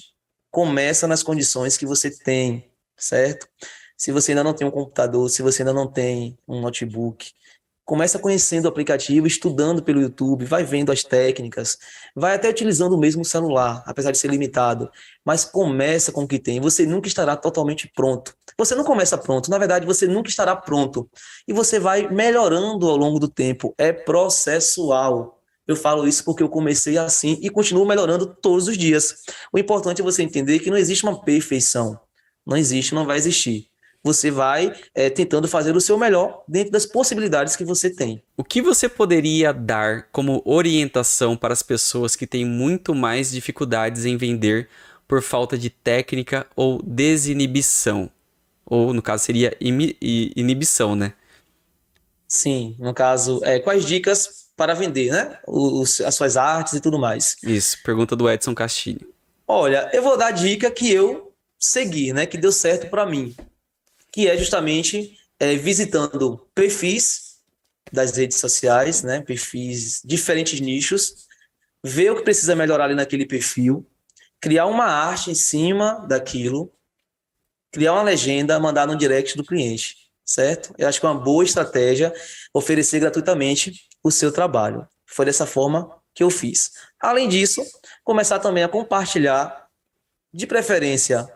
começa nas condições que você tem, certo? Se você ainda não tem um computador, se você ainda não tem um notebook, começa conhecendo o aplicativo, estudando pelo YouTube, vai vendo as técnicas, vai até utilizando o mesmo celular, apesar de ser limitado, mas começa com o que tem. Você nunca estará totalmente pronto. Você não começa pronto, na verdade, você nunca estará pronto. E você vai melhorando ao longo do tempo. É processual. Eu falo isso porque eu comecei assim e continuo melhorando todos os dias. O importante é você entender que não existe uma perfeição. Não existe, não vai existir. Você vai tentando fazer o seu melhor dentro das possibilidades que você tem. O que você poderia dar como orientação para as pessoas que têm muito mais dificuldades em vender por falta de técnica ou desinibição? Ou, no caso, seria inibição, né? Sim, no caso, quais dicas para vender, né? As suas artes e tudo mais. Isso, pergunta do Edson Castilho. Olha, eu vou dar a dica que eu segui, né? Que deu certo para mim, que é justamente visitando perfis das redes sociais, né? Perfis, diferentes nichos, ver o que precisa melhorar ali naquele perfil, criar uma arte em cima daquilo, criar uma legenda, mandar no direct do cliente, certo? Eu acho que é uma boa estratégia oferecer gratuitamente o seu trabalho. Foi dessa forma que eu fiz. Além disso, começar também a compartilhar, de preferência,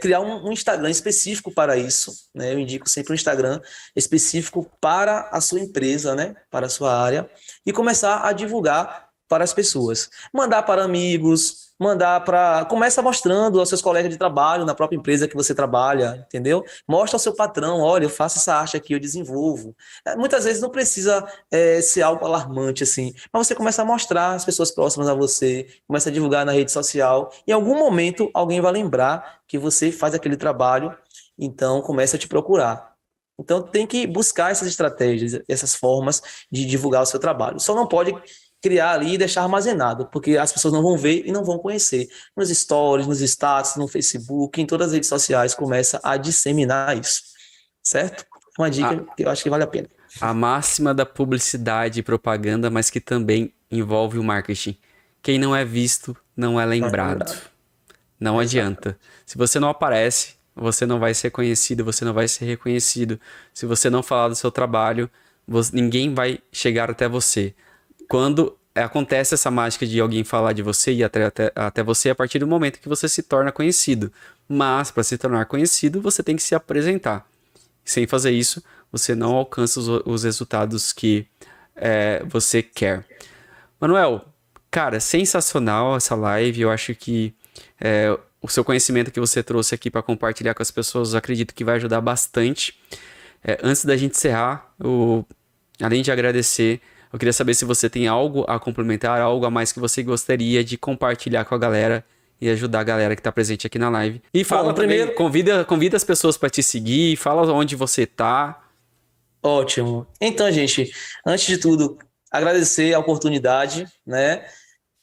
criar um Instagram específico para isso, né? Eu indico sempre um Instagram específico para a sua empresa, né? Para a sua área, e começar a divulgar para as pessoas. Mandar para amigos, mandar para... Começa mostrando aos seus colegas de trabalho na própria empresa que você trabalha, entendeu? Mostra ao seu patrão, olha, eu faço essa arte aqui, eu desenvolvo. Muitas vezes não precisa ser algo alarmante, assim, mas você começa a mostrar as pessoas próximas a você, começa a divulgar na rede social, em algum momento alguém vai lembrar que você faz aquele trabalho, então começa a te procurar. Então tem que buscar essas estratégias, essas formas de divulgar o seu trabalho. Só não pode criar ali e deixar armazenado, porque as pessoas não vão ver e não vão conhecer. Nos stories, nos status, no Facebook, em todas as redes sociais, começa a disseminar isso, certo? Uma dica que eu acho que vale a pena. A máxima da publicidade e propaganda, mas que também envolve o marketing. Quem não é visto, não é lembrado. Não adianta. Se você não aparece, você não vai ser conhecido, você não vai ser reconhecido. Se você não falar do seu trabalho, ninguém vai chegar até você. Quando acontece essa mágica de alguém falar de você e até você a partir do momento que você se torna conhecido. Mas, para se tornar conhecido, você tem que se apresentar. Sem fazer isso, você não alcança os resultados que você quer. Manuel, cara, sensacional essa live. Eu acho que o seu conhecimento que você trouxe aqui para compartilhar com as pessoas, eu acredito que vai ajudar bastante. Antes da gente encerrar, além de agradecer, eu queria saber se você tem algo a complementar, algo a mais que você gostaria de compartilhar com a galera e ajudar a galera que está presente aqui na live. E fala também, convida as pessoas para te seguir, fala onde você tá. Ótimo. Então, gente, antes de tudo, agradecer a oportunidade, né?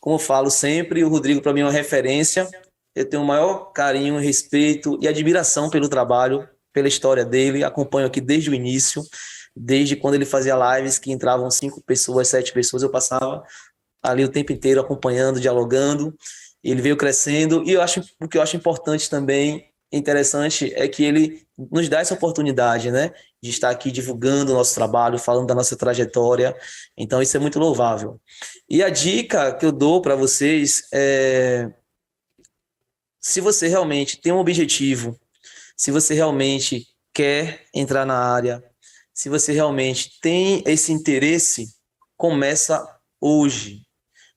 Como eu falo sempre, o Rodrigo para mim é uma referência. Eu tenho o maior carinho, respeito e admiração pelo trabalho, pela história dele. Acompanho aqui desde o início, desde quando ele fazia lives que entravam 5 pessoas, 7 pessoas, eu passava ali o tempo inteiro acompanhando, dialogando. Ele veio crescendo e o que eu acho importante também, interessante, é que ele nos dá essa oportunidade, né, de estar aqui divulgando o nosso trabalho, falando da nossa trajetória. Então isso é muito louvável. E a dica que eu dou para vocês é: se você realmente tem um objetivo, se você realmente quer entrar na área, se você realmente tem esse interesse, começa hoje.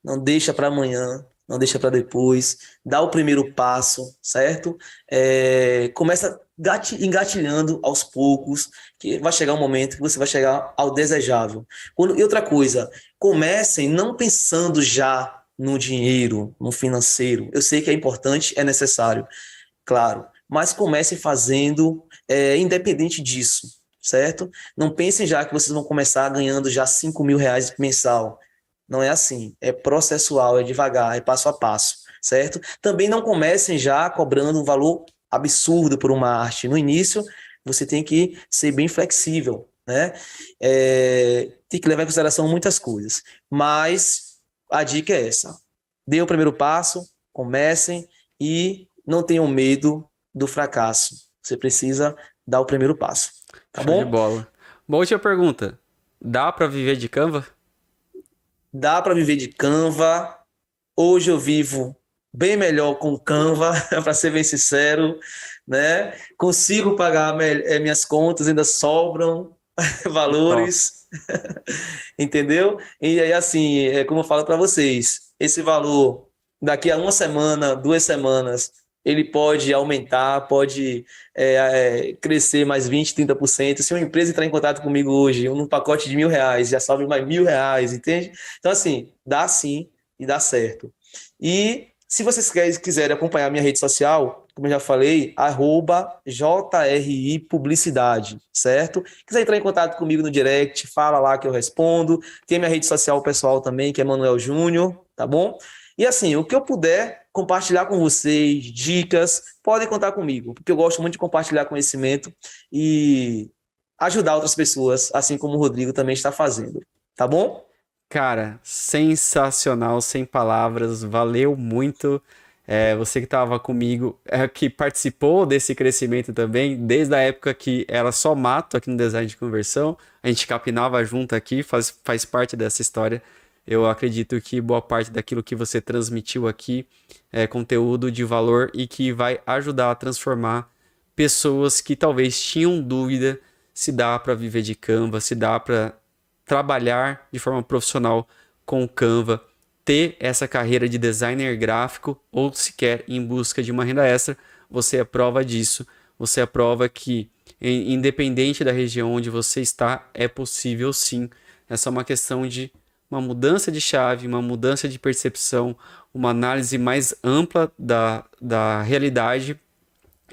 Não deixa para amanhã, não deixa para depois. Dá o primeiro passo, certo? Começa engatilhando aos poucos, que vai chegar um momento que você vai chegar ao desejável. E outra coisa, comecem não pensando já no dinheiro, no financeiro. Eu sei que é importante, é necessário, claro, mas comecem fazendo independente disso, certo? Não pensem já que vocês vão começar ganhando já R$ 5.000 mensal. Não é assim, é processual, é devagar, é passo a passo, certo? Também não comecem já cobrando um valor absurdo por uma arte. No início, você tem que ser bem flexível, né? Tem que levar em consideração muitas coisas, mas a dica é essa: dê o primeiro passo, comecem e não tenham medo do fracasso. Você precisa dar o primeiro passo, tá bom? Show de bola. Uma última pergunta. Dá para viver de Canva? Dá para viver de Canva. Hoje eu vivo bem melhor com Canva, para ser bem sincero, né? Consigo pagar minhas contas, ainda sobram valores, entendeu? E aí, assim, como eu falo para vocês, esse valor, daqui a uma semana, 2 semanas, ele pode aumentar, pode crescer mais 20, 30%. Se uma empresa entrar em contato comigo hoje, num pacote de R$ 1.000, já sobe mais R$ 1.000, entende? Então, assim, dá sim e dá certo. E se vocês quiserem acompanhar minha rede social, como eu já falei, @JRI Publicidade, certo? Quiser entrar em contato comigo no direct, fala lá que eu respondo. Tem minha rede social pessoal também, que é Manuel Júnior, tá bom? E assim, o que eu puder compartilhar com vocês, dicas, podem contar comigo, porque eu gosto muito de compartilhar conhecimento e ajudar outras pessoas, assim como o Rodrigo também está fazendo, tá bom? Cara, sensacional, sem palavras, valeu muito. Você que estava comigo, que participou desse crescimento também, desde a época que era só mato aqui no Design de Conversão, a gente capinava junto aqui, faz parte dessa história. Eu acredito que boa parte daquilo que você transmitiu aqui é conteúdo de valor e que vai ajudar a transformar pessoas que talvez tinham dúvida se dá para viver de Canva, se dá para trabalhar de forma profissional com o Canva. ter essa carreira de designer gráfico ou sequer em busca de uma renda extra, você é prova disso. Você é prova que, independente da região onde você está, é possível sim. É só uma questão de uma mudança de chave, uma mudança de percepção, uma análise mais ampla da realidade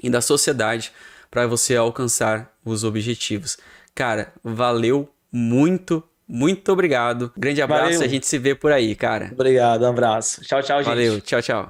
e da sociedade para você alcançar os objetivos. Cara, valeu muito, muito obrigado. Grande abraço, Valeu. a gente se vê por aí, cara. Obrigado, um abraço. Tchau, tchau, Valeu, gente. tchau, tchau.